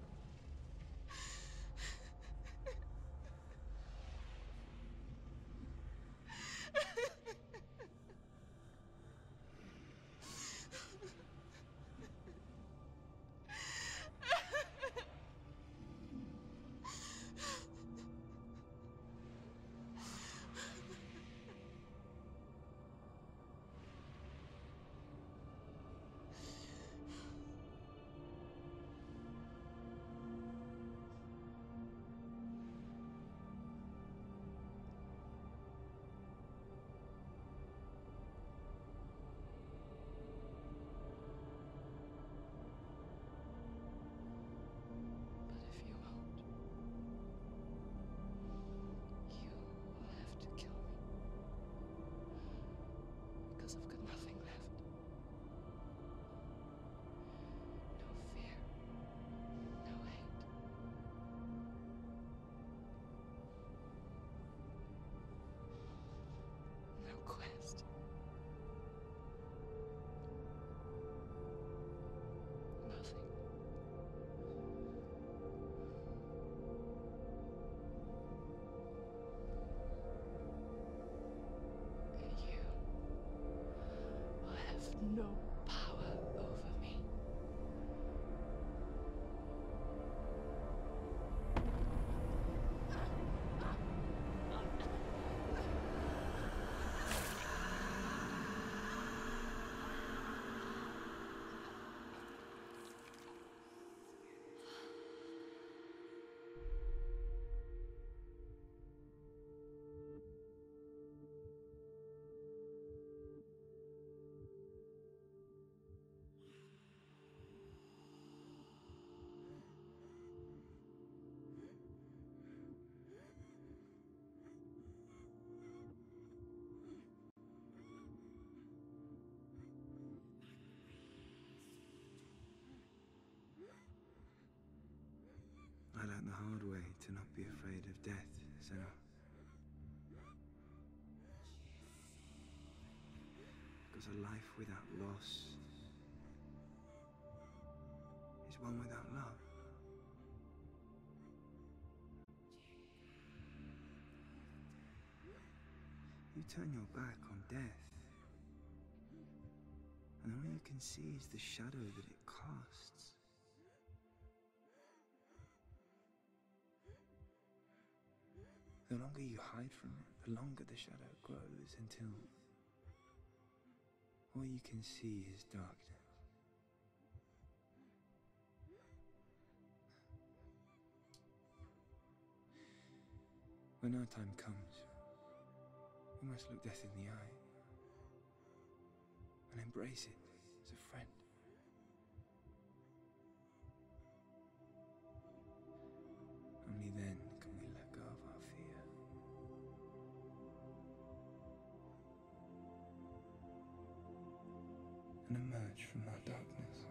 because I've got nothing left. No fear. No hate. No quest. Nothing. And you will have no power over me. I learned the hard way to not be afraid of death, Senua. Because a life without loss is one without love. You turn your back on death, and all you can see is the shadow that it casts. The longer you hide from it, the longer the shadow grows until all you can see is darkness. When our time comes, we must look death in the eye and embrace it as a friend. Only then can we let go of our fear. And emerge from our darkness.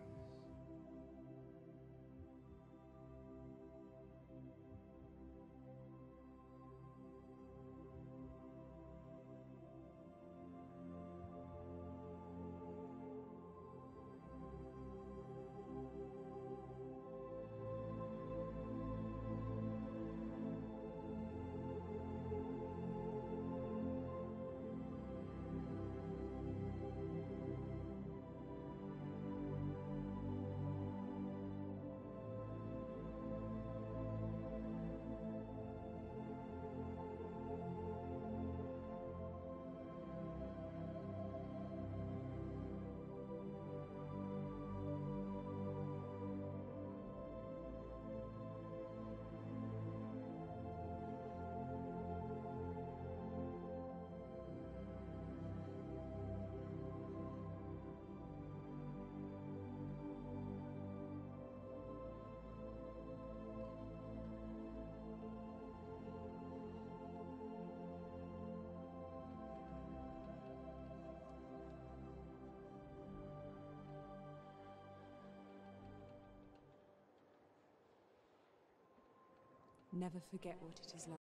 Never forget what it is like.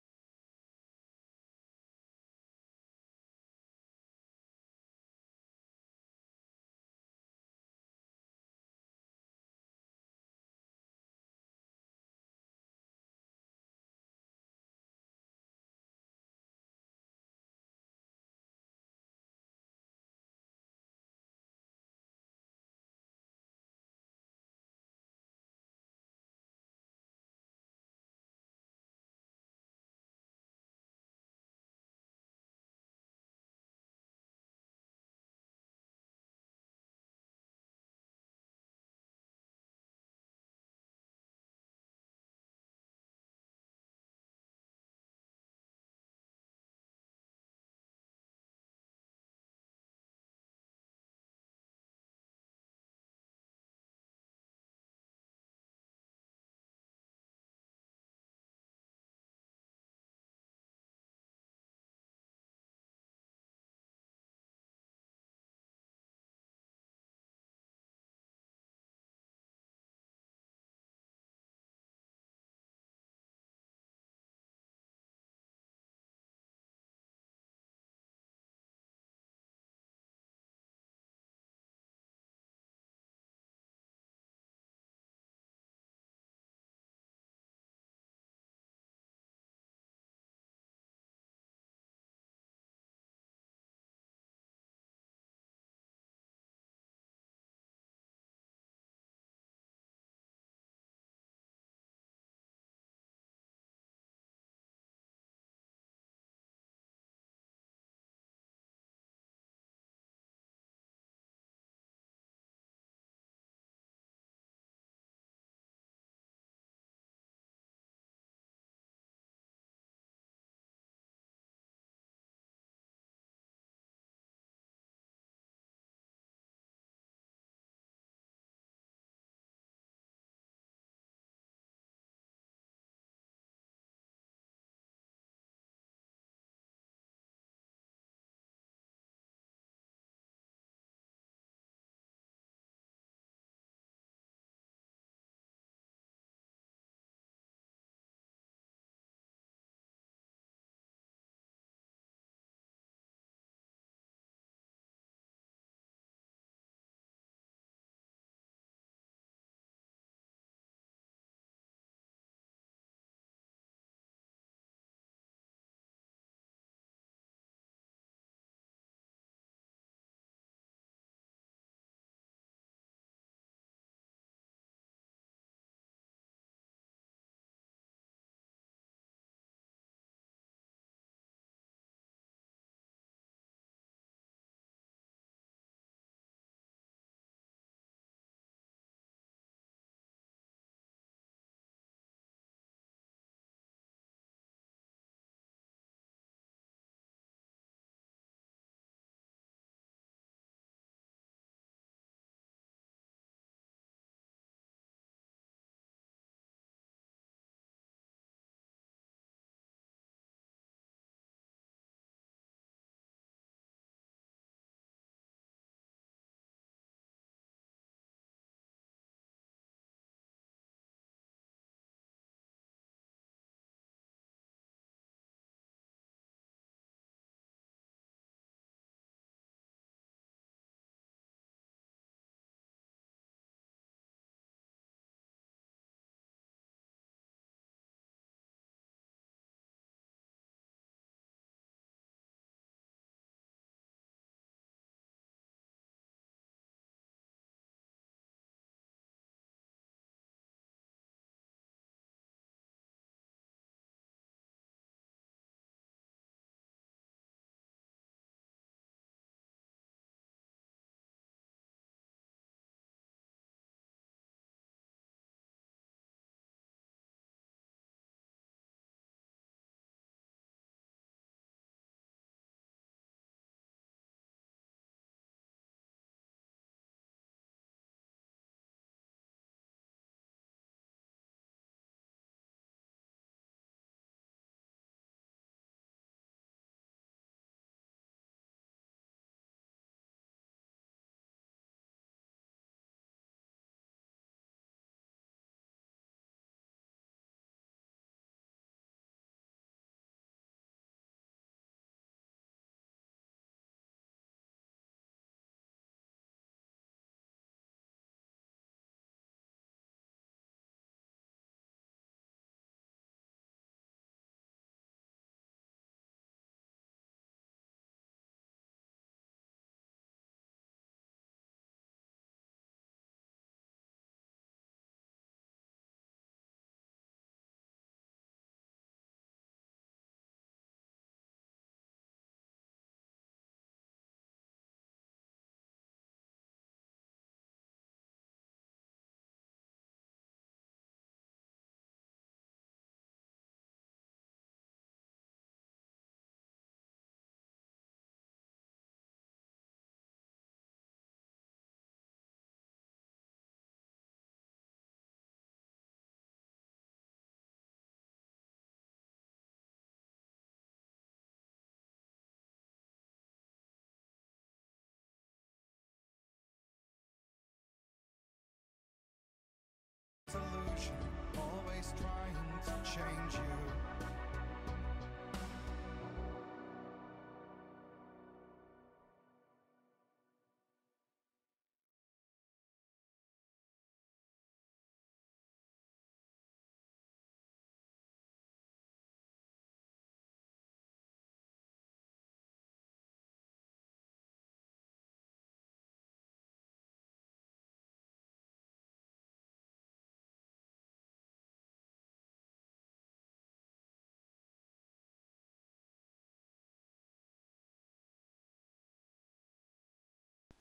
to change you.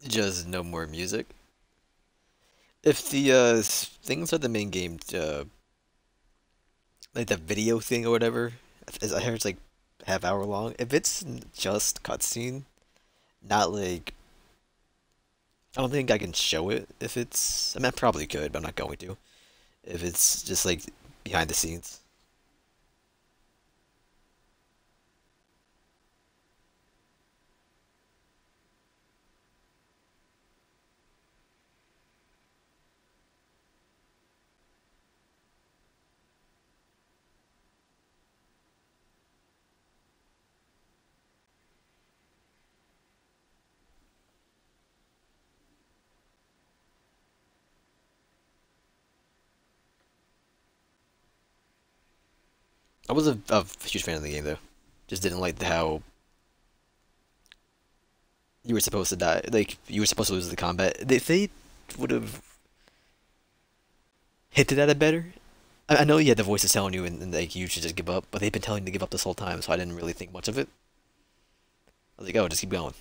Just no more music. If the things are the main game, like the video thing or whatever, I heard it's like half-hour long. If it's just cutscene, not like I don't think I can show it. If it's, I mean, I probably could, but I'm not going to. If it's just like behind the scenes. I was a huge fan of the game though. Just didn't like how you were supposed to die. Like you were supposed to lose the combat. If they would have hinted at it better. I know you had the voices telling you and like you should just give up, but they've been telling you to give up this whole time, so I didn't really think much of it. I was like, oh, just keep going.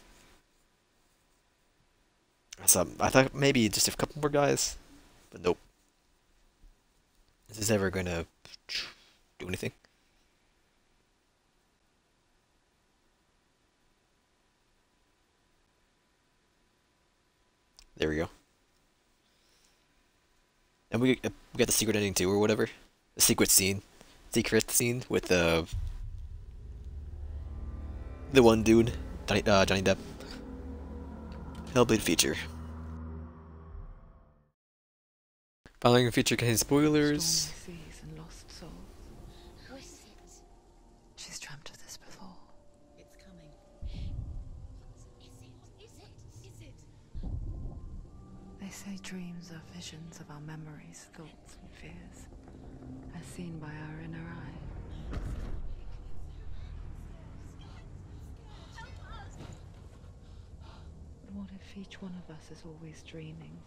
So I thought maybe just a couple more guys, but nope. Is this ever gonna do anything? There we go. And we got the secret ending too, or whatever. The secret scene with the one dude, Johnny Depp. Hellblade feature. Following feature contains spoilers. Stormy seas and lost souls. Who is it? She's dreamt of this before. It's coming. Is it? They say dreams are visions of our memories, thoughts, and fears, as seen by our inner eye. But what if each one of us is always dreaming,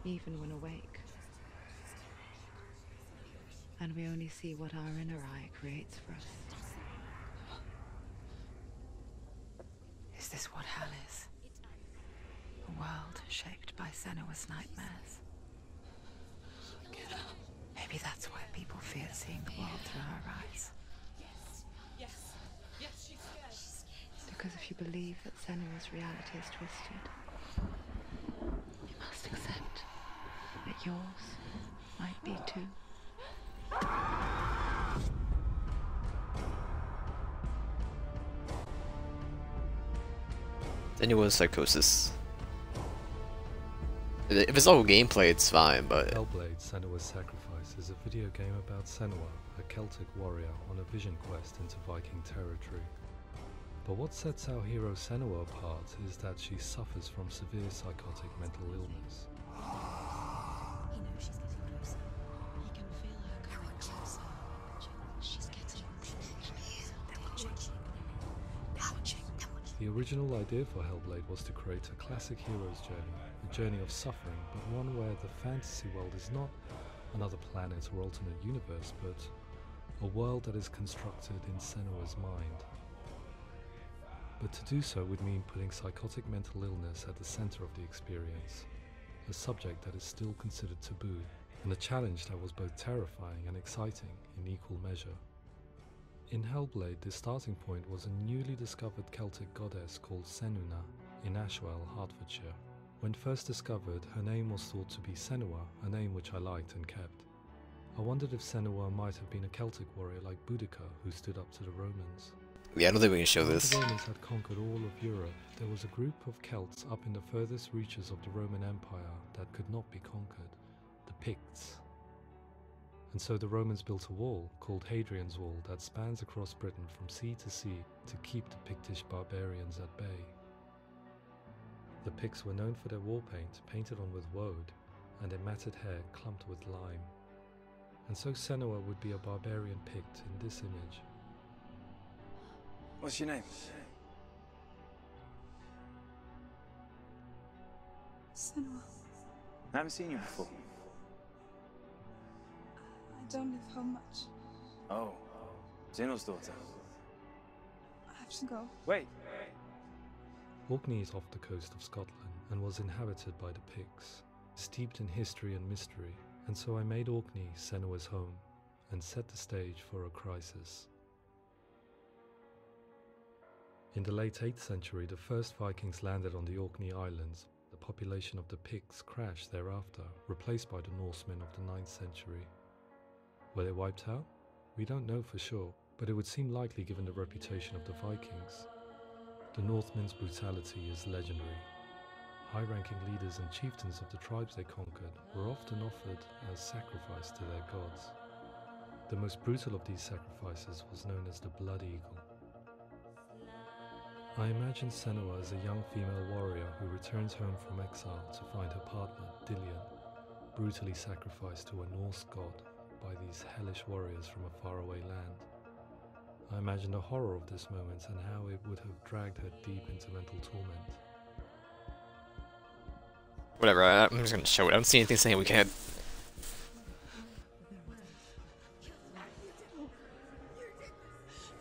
even when awake? And we only see what our inner eye creates for us. Is this what hell is? A world shaped by Senua's nightmares. Maybe that's why people fear seeing the world through her eyes. Yes, she's scared. Because if you believe that Senua's reality is twisted, you must accept that yours might be too. Senua's psychosis. If it's all gameplay, it's fine, but Hellblade: Senua's Sacrifice is a video game about Senua, a Celtic warrior on a vision quest into Viking territory. But what sets our hero Senua apart is that she suffers from severe psychotic mental illness. He knows she's getting closer. He can feel her coming closer. She's getting The original idea for Hellblade was to create a classic hero's journey, a journey of suffering, but one where the fantasy world is not another planet or alternate universe, but a world that is constructed in Senua's mind. But to do so would mean putting psychotic mental illness at the center of the experience, a subject that is still considered taboo, and a challenge that was both terrifying and exciting in equal measure. In Hellblade, the starting point was a newly discovered Celtic goddess called Senua in Ashwell, Hertfordshire. When first discovered, her name was thought to be Senua, a name which I liked and kept. I wondered if Senua might have been a Celtic warrior like Boudica who stood up to the Romans. yeah, I don't think we can show When this. the Romans had conquered all of Europe, there was a group of Celts up in the furthest reaches of the Roman Empire that could not be conquered, the Picts. and so the Romans built a wall called Hadrian's Wall that spans across Britain from sea to sea to keep the Pictish barbarians at bay. The Picts were known for their war paint, painted on with woad, and their matted hair clumped with lime. And so Senua would be a barbarian Pict in this image. What's your name? Senua, I haven't seen you before. I don't live home much. Oh, Zeno's daughter. I have to go. Wait. Orkney is off the coast of Scotland and was inhabited by the Picts, steeped in history and mystery, and so I made Orkney Senua's home and set the stage for a crisis. In the late 8th century, the first Vikings landed on the Orkney Islands. The population of the Picts crashed thereafter, replaced by the Norsemen of the 9th century. Were they wiped out? We don't know for sure, but it would seem likely given the reputation of the Vikings. The Northmen's brutality is legendary. High-ranking leaders and chieftains of the tribes they conquered were often offered as sacrifice to their gods. The most brutal of these sacrifices was known as the Blood Eagle. I imagine Senua as a young female warrior who returns home from exile to find her partner, Dillion, brutally sacrificed to a Norse god by these hellish warriors from a faraway land. I imagine the horror of this moment and how it would have dragged her deep into mental torment. Whatever, I'm just gonna show it. I don't see anything saying we can't.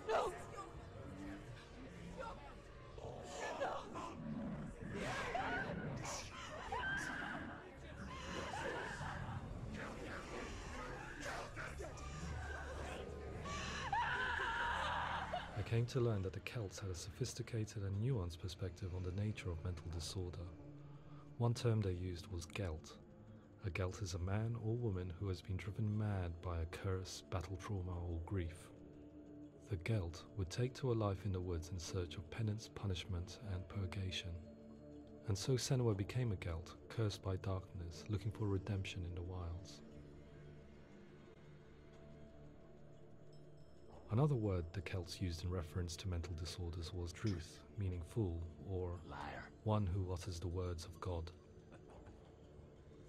No! I came to learn that the Celts had a sophisticated and nuanced perspective on the nature of mental disorder. One term they used was Gelt. A Gelt is a man or woman who has been driven mad by a curse, battle trauma, or grief. The Gelt would take to a life in the woods in search of penance, punishment, and purgation. And so Senua became a Gelt, cursed by darkness, looking for redemption in the wilds. Another word the Celts used in reference to mental disorders was truth, meaning fool, or liar, one who utters the words of God.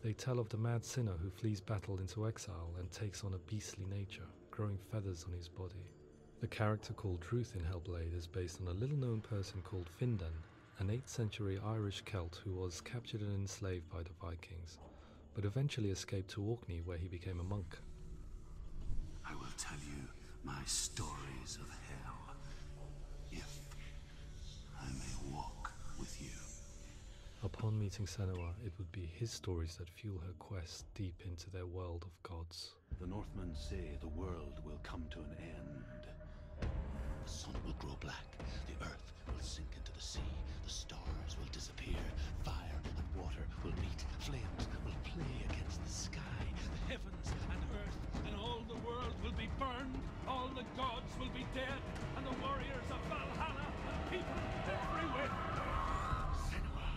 They tell of the mad sinner who flees battle into exile and takes on a beastly nature, growing feathers on his body. The character called Truth in Hellblade is based on a little-known person called Findan, an 8th century Irish Celt who was captured and enslaved by the Vikings, but eventually escaped to Orkney where he became a monk. I will tell you my stories of hell, if I may walk with you. Upon meeting Senua, it would be his stories that fuel her quest deep into their world of gods. The Northmen say the world will come to an end. The sun will grow black, the earth will sink into the sea, the stars will disappear, fire and water will meet, flames will play against the sky, The heavens and earth and all the world will be burned, all the gods will be dead, and the warriors of Valhalla and people everywhere. Senua,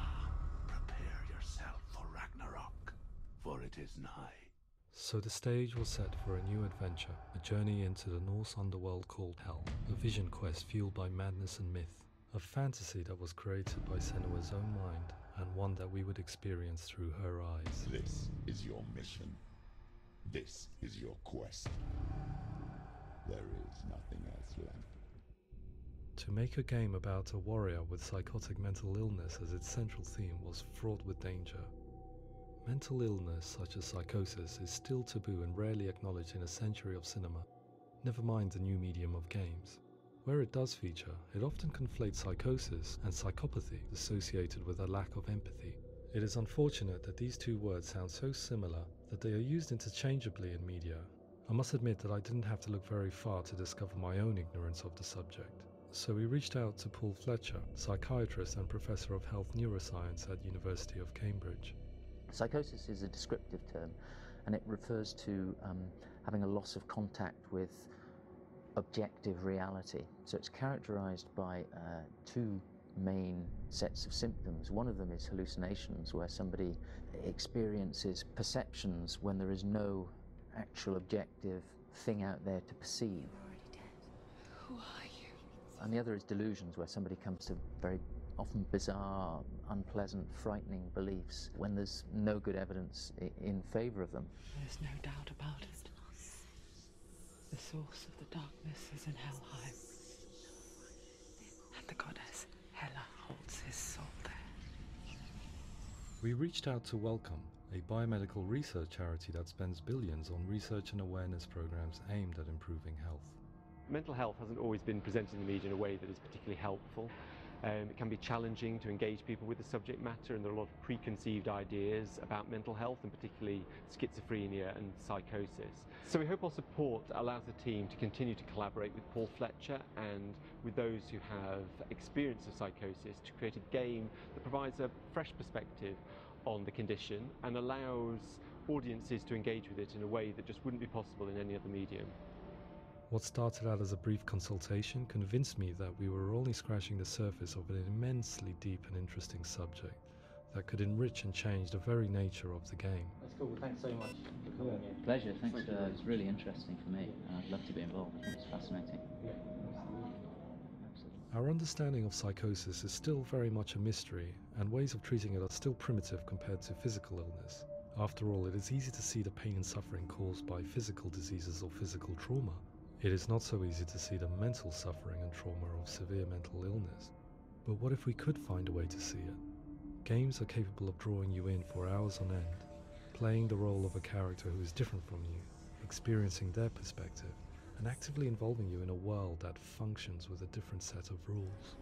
prepare yourself for Ragnarok, for it is nigh. So the stage was set for a new adventure, a journey into the Norse underworld called Hell, a vision quest fueled by madness and myth, a fantasy that was created by Senua's own mind, and one that we would experience through her eyes. This is your mission. This is your quest. There is nothing else left. To make a game about a warrior with psychotic mental illness as its central theme was fraught with danger. Mental illness, such as psychosis, is still taboo and rarely acknowledged in a century of cinema, never mind the new medium of games. Where it does feature, it often conflates psychosis and psychopathy associated with a lack of empathy. It is unfortunate that these two words sound so similar that they are used interchangeably in media. I must admit that I didn't have to look very far to discover my own ignorance of the subject. So we reached out to Paul Fletcher, psychiatrist and professor of health neuroscience at University of Cambridge. Psychosis is a descriptive term, and it refers to having a loss of contact with objective reality. So it's characterized by two main sets of symptoms. One of them is hallucinations, where somebody experiences perceptions when there is no actual objective thing out there to perceive. You're already dead. Who are you? And the other is delusions, where somebody comes to very often bizarre, unpleasant, frightening beliefs when there's no good evidence in favour of them. There's no doubt about it. The source of the darkness is in Helheim. And the goddess Hela holds his soul there. We reached out to Welcome, a biomedical research charity that spends billions on research and awareness programs aimed at improving health. Mental health hasn't always been presented in the media in a way that is particularly helpful. It can be challenging to engage people with the subject matter, and there are a lot of preconceived ideas about mental health, and particularly schizophrenia and psychosis. So we hope our support allows the team to continue to collaborate with Paul Fletcher and with those who have experience of psychosis to create a game that provides a fresh perspective on the condition and allows audiences to engage with it in a way that just wouldn't be possible in any other medium. What started out as a brief consultation convinced me that we were only scratching the surface of an immensely deep and interesting subject that could enrich and change the very nature of the game. That's cool. Thanks so much for coming in. Pleasure. Thanks. It's really interesting for me, and I'd love to be involved. I think it's fascinating. Yeah, absolutely. Our understanding of psychosis is still very much a mystery, and ways of treating it are still primitive compared to physical illness. After all, it is easy to see the pain and suffering caused by physical diseases or physical trauma. It is not so easy to see the mental suffering and trauma of severe mental illness. But what if we could find a way to see it? Games are capable of drawing you in for hours on end, playing the role of a character who is different from you, experiencing their perspective, and actively involving you in a world that functions with a different set of rules.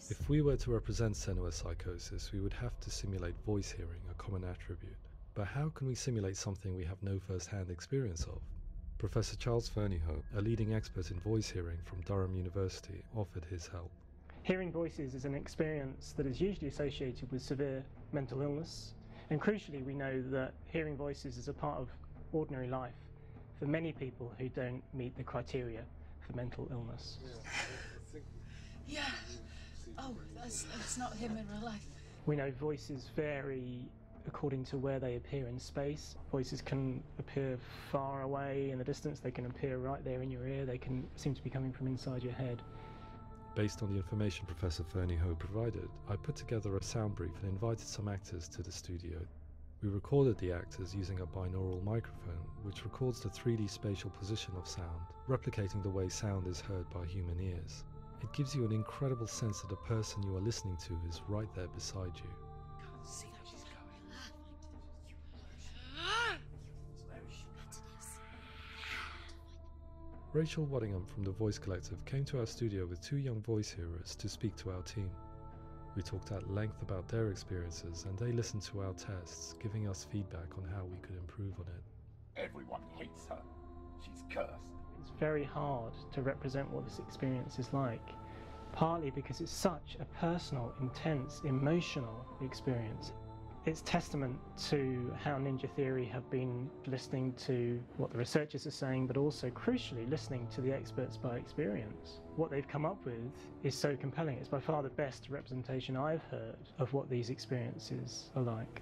If we were to represent Senua's psychosis, we would have to simulate voice hearing, a common attribute. But how can we simulate something we have no first-hand experience of? Professor Charles Fernyhough, a leading expert in voice hearing from Durham University, offered his help. Hearing voices is an experience that is usually associated with severe mental illness, and crucially we know that hearing voices is a part of ordinary life for many people who don't meet the criteria for mental illness. Yeah. Oh, that's not him in real life. We know voices vary according to where they appear in space. Voices can appear far away in the distance, they can appear right there in your ear, they can seem to be coming from inside your head. Based on the information Professor Fernyhough provided, I put together a sound brief and invited some actors to the studio. We recorded the actors using a binaural microphone, which records the 3D spatial position of sound, replicating the way sound is heard by human ears. It gives you an incredible sense that the person you are listening to is right there beside you. Can't see how she's going. Rachel Waddingham from the Voice Collective came to our studio with 2 young voice hearers to speak to our team. We talked at length about their experiences, and they listened to our tests, giving us feedback on how we could improve on it. Everyone hates her. She's cursed. It's very hard to represent what this experience is like, partly because it's such a personal, intense, emotional experience. It's testament to how Ninja Theory have been listening to what the researchers are saying, but also, crucially, listening to the experts by experience. What they've come up with is so compelling. It's by far the best representation I've heard of what these experiences are like.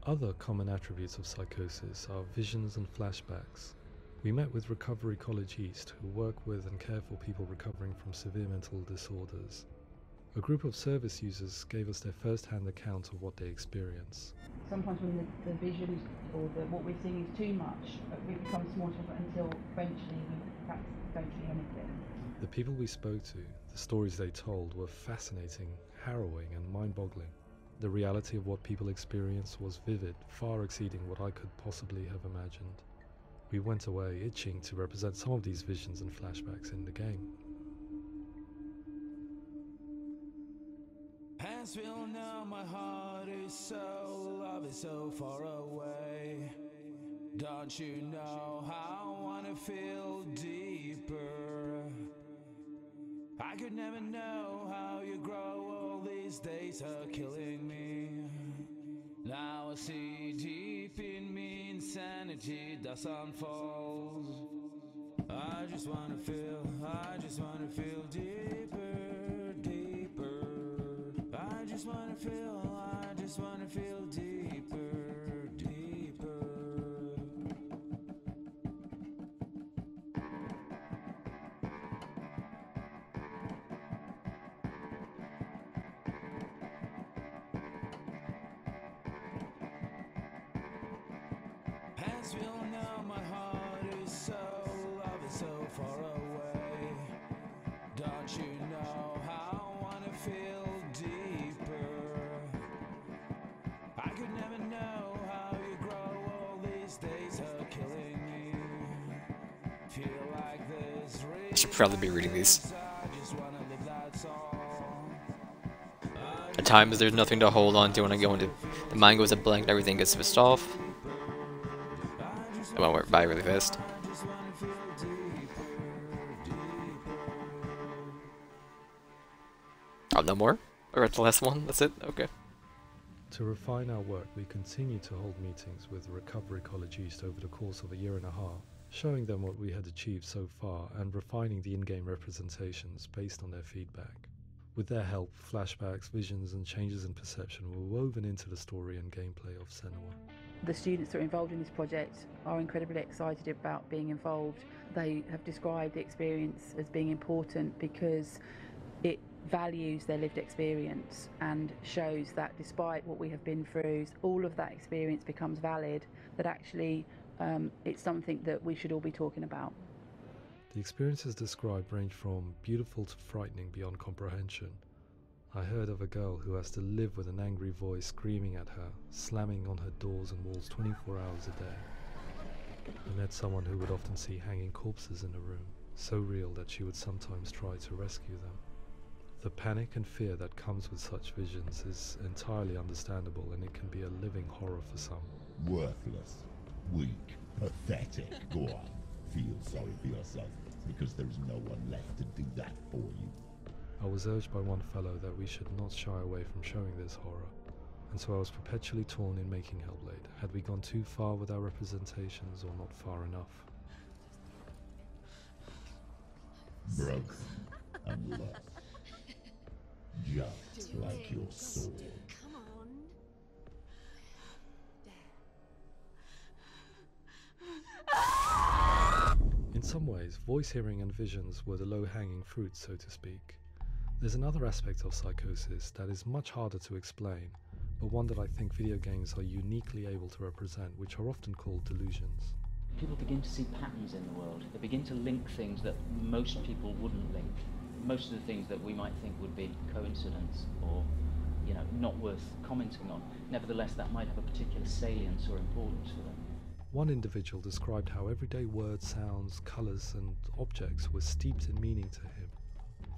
Other common attributes of psychosis are visions and flashbacks. We met with Recovery College East, who work with and care for people recovering from severe mental disorders. A group of service users gave us their first-hand account of what they experience. Sometimes when the visions or what we're seeing is too much, we become small until eventually we perhaps don't see anything. The people we spoke to, the stories they told, were fascinating, harrowing and mind-boggling. The reality of what people experience was vivid, far exceeding what I could possibly have imagined. We went away itching to represent some of these visions and flashbacks in the game. Hands feel now, my heart is so, love is so far away. Don't you know how I wanna feel deeper? I could never know how you grow, all these days are killing me. Now I see deep in me insanity does unfold. I just wanna feel deeper, deeper. I just wanna feel deeper, deeper. As we all know, my heart is so, love is so far away. Don't you know how I wanna feel deeper? I could never know how you grow, all these days are killing me. Feel like this, I should probably be reading these. I just wanna live, that's all. At times, there's nothing to hold on to when I go into the mind goes a blank and everything gets switched off. I went by really fast. Oh, no more? Or that's the last one? That's it? Okay. To refine our work, we continue to hold meetings with Recovery College East over the course of a year and a half, showing them what we had achieved so far and refining the in-game representations based on their feedback. With their help, flashbacks, visions and changes in perception were woven into the story and gameplay of Senua. The students that are involved in this project are incredibly excited about being involved. They have described the experience as being important because it values their lived experience and shows that despite what we have been through, all of that experience becomes valid, that actually it's something that we should all be talking about. The experiences described range from beautiful to frightening beyond comprehension. I heard of a girl who has to live with an angry voice screaming at her, slamming on her doors and walls 24 hours a day. I met someone who would often see hanging corpses in a room, so real that she would sometimes try to rescue them. The panic and fear that comes with such visions is entirely understandable, and it can be a living horror for some. Worthless, weak, pathetic. Go on, feel sorry for yourself, because there is no one left to do that for you. I was urged by one fellow that we should not shy away from showing this horror, and so I was perpetually torn in making Hellblade. Had we gone too far with our representations, or not far enough? Broken and lost. Just like your sword. Come on. In some ways, voice hearing and visions were the low-hanging fruit, so to speak. There's another aspect of psychosis that is much harder to explain, but one that I think video games are uniquely able to represent, which are often called delusions. People begin to see patterns in the world. They begin to link things that most people wouldn't link. Most of the things that we might think would be coincidence or, not worth commenting on. Nevertheless, that might have a particular salience or importance for them. One individual described how everyday words, sounds, colours and objects were steeped in meaning to him,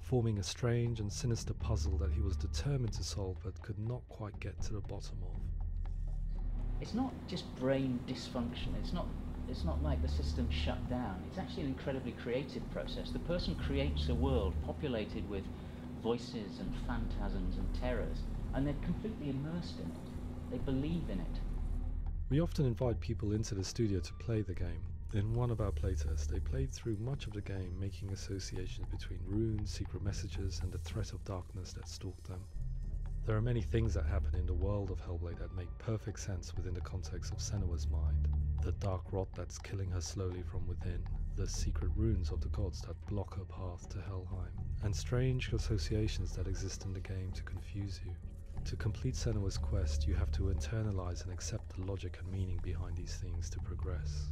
forming a strange and sinister puzzle that he was determined to solve but could not quite get to the bottom of. It's not just brain dysfunction. It's not like the system shut down. It's actually an incredibly creative process. The person creates a world populated with voices and phantasms and terrors, and they're completely immersed in it. They believe in it. We often invite people into the studio to play the game. In one of our playtests, they played through much of the game, making associations between runes, secret messages, and the threat of darkness that stalked them. There are many things that happen in the world of Hellblade that make perfect sense within the context of Senua's mind. The dark rot that's killing her slowly from within, the secret runes of the gods that block her path to Helheim, and strange associations that exist in the game to confuse you. To complete Senua's quest, you have to internalize and accept the logic and meaning behind these things to progress.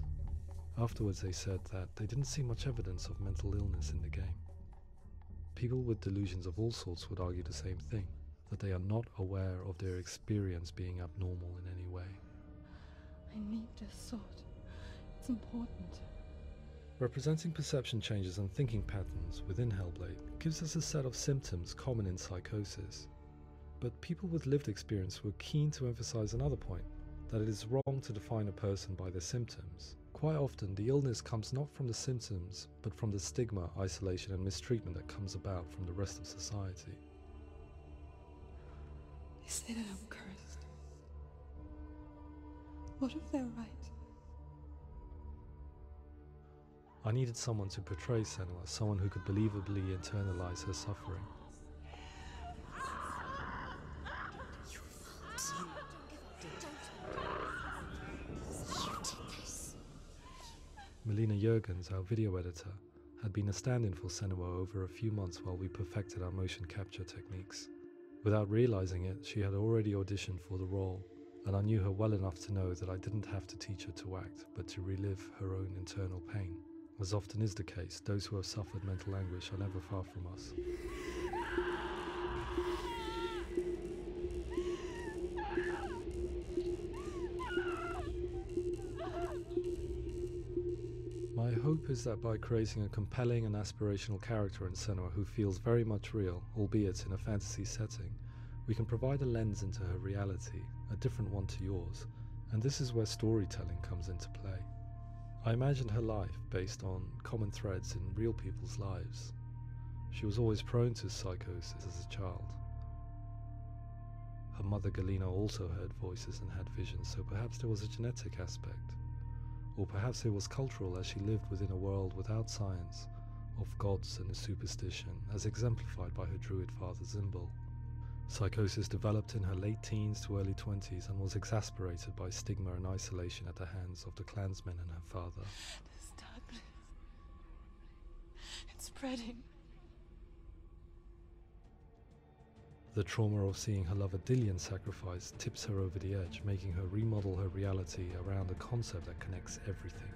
Afterwards they said that they didn't see much evidence of mental illness in the game. People with delusions of all sorts would argue the same thing, that they are not aware of their experience being abnormal in any way. I need this sword. It's important. Representing perception changes and thinking patterns within Hellblade gives us a set of symptoms common in psychosis. But people with lived experience were keen to emphasize another point, that it is wrong to define a person by their symptoms. Quite often, the illness comes not from the symptoms, but from the stigma, isolation and mistreatment that comes about from the rest of society. They say that I'm cursed. What if they're right? I needed someone to portray Senua, someone who could believably internalize her suffering. Melina Jurgens, our video editor, had been a stand-in for Senua over a few months while we perfected our motion capture techniques. Without realizing it, she had already auditioned for the role, and I knew her well enough to know that I didn't have to teach her to act, but to relive her own internal pain. As often is the case, those who have suffered mental anguish are never far from us. My hope is that by creating a compelling and aspirational character in Senua who feels very much real, albeit in a fantasy setting, we can provide a lens into her reality, a different one to yours, and this is where storytelling comes into play. I imagined her life based on common threads in real people's lives. She was always prone to psychosis as a child. Her mother Galina also heard voices and had visions, so perhaps there was a genetic aspect. Or perhaps it was cultural, as she lived within a world without science, of gods and a superstition, as exemplified by her druid father Zimbal. Psychosis developed in her late teens to early 20s and was exacerbated by stigma and isolation at the hands of the clansmen and her father. This darkness, it's spreading. The trauma of seeing her lover Dillian sacrificed tips her over the edge, making her remodel her reality around a concept that connects everything: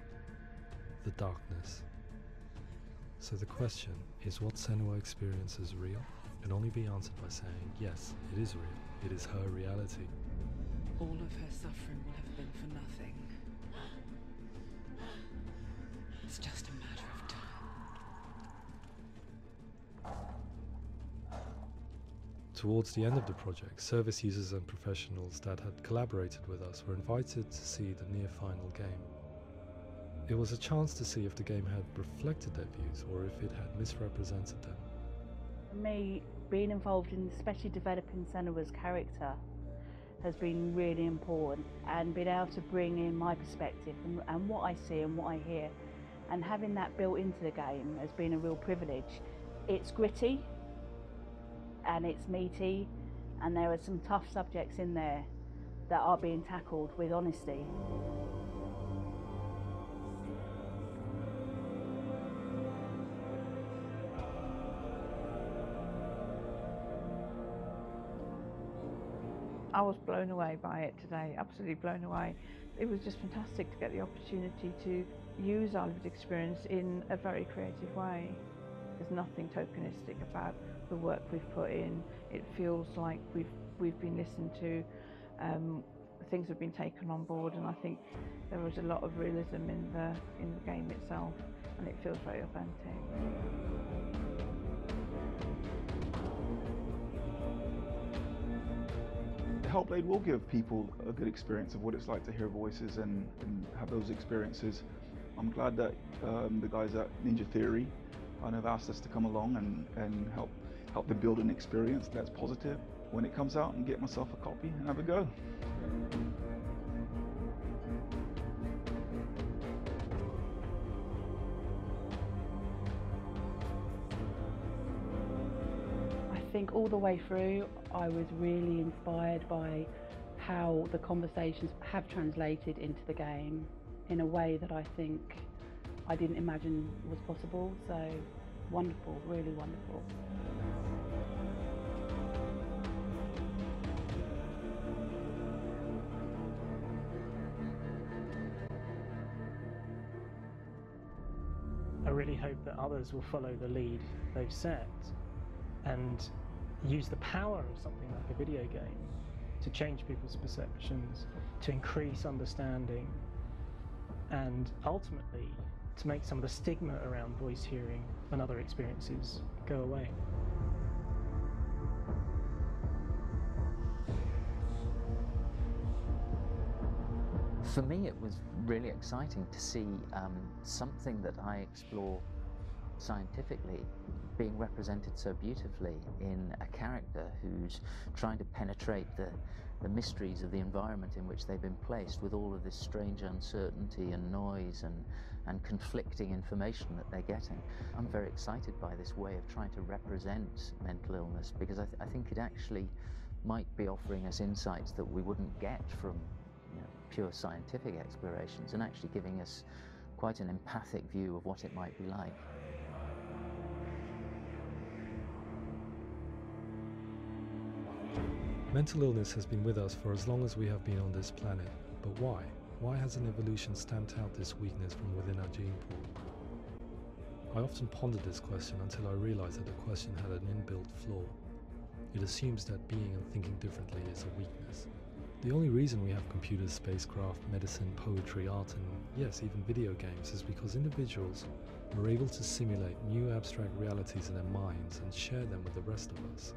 the darkness. So the question is, what Senua experiences real? Can only be answered by saying, yes, it is real. It is her reality. All of her suffering will have been for nothing. It's just a matter of time. Towards the end of the project, service users and professionals that had collaborated with us were invited to see the near-final game. It was a chance to see if the game had reflected their views or if it had misrepresented them. For me, being involved in especially developing Senua's character has been really important, and being able to bring in my perspective and what I see and what I hear, and having that built into the game has been a real privilege. It's gritty and it's meaty, and there are some tough subjects in there that are being tackled with honesty. I was blown away by it today, absolutely blown away. It was just fantastic to get the opportunity to use our lived experience in a very creative way. There's nothing tokenistic about the work we've put in. It feels like we've been listened to, things have been taken on board, and I think there was a lot of realism in the game itself, and it feels very authentic. Hellblade will give people a good experience of what it's like to hear voices and have those experiences. I'm glad that the guys at Ninja Theory have asked us to come along and help them build an experience that's positive when it comes out, and get myself a copy and have a go. I think all the way through I was really inspired by how the conversations have translated into the game in a way that I think I didn't imagine was possible. So wonderful, really wonderful. I really hope that others will follow the lead they've set and use the power of something like a video game to change people's perceptions, to increase understanding, and ultimately to make some of the stigma around voice hearing and other experiences go away. For me, it was really exciting to see something that I explore scientifically being represented so beautifully in a character who's trying to penetrate the mysteries of the environment in which they've been placed, with all of this strange uncertainty and noise and conflicting information that they're getting. I'm very excited by this way of trying to represent mental illness, because I think it actually might be offering us insights that we wouldn't get from pure scientific explorations, and actually giving us quite an empathic view of what it might be like. Mental illness has been with us for as long as we have been on this planet, but why? Why hasn't evolution stamped out this weakness from within our gene pool? I often pondered this question until I realized that the question had an inbuilt flaw. It assumes that being and thinking differently is a weakness. The only reason we have computers, spacecraft, medicine, poetry, art, and yes, even video games is because individuals are able to simulate new abstract realities in their minds and share them with the rest of us.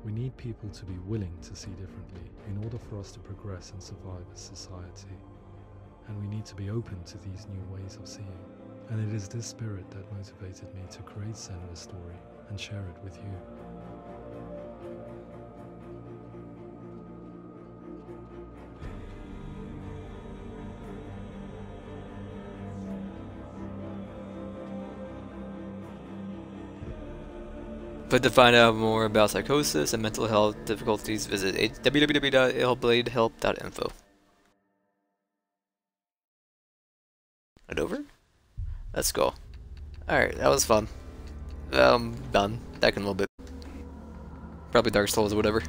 We need people to be willing to see differently in order for us to progress and survive as society. And we need to be open to these new ways of seeing. And it is this spirit that motivated me to create Senua's story and share it with you. But to find out more about psychosis and mental health difficulties, visit www.hellbladehelp.info. And over? Let's go. Alright, that was fun. Done. Back in a little bit. Probably Dark Souls or whatever.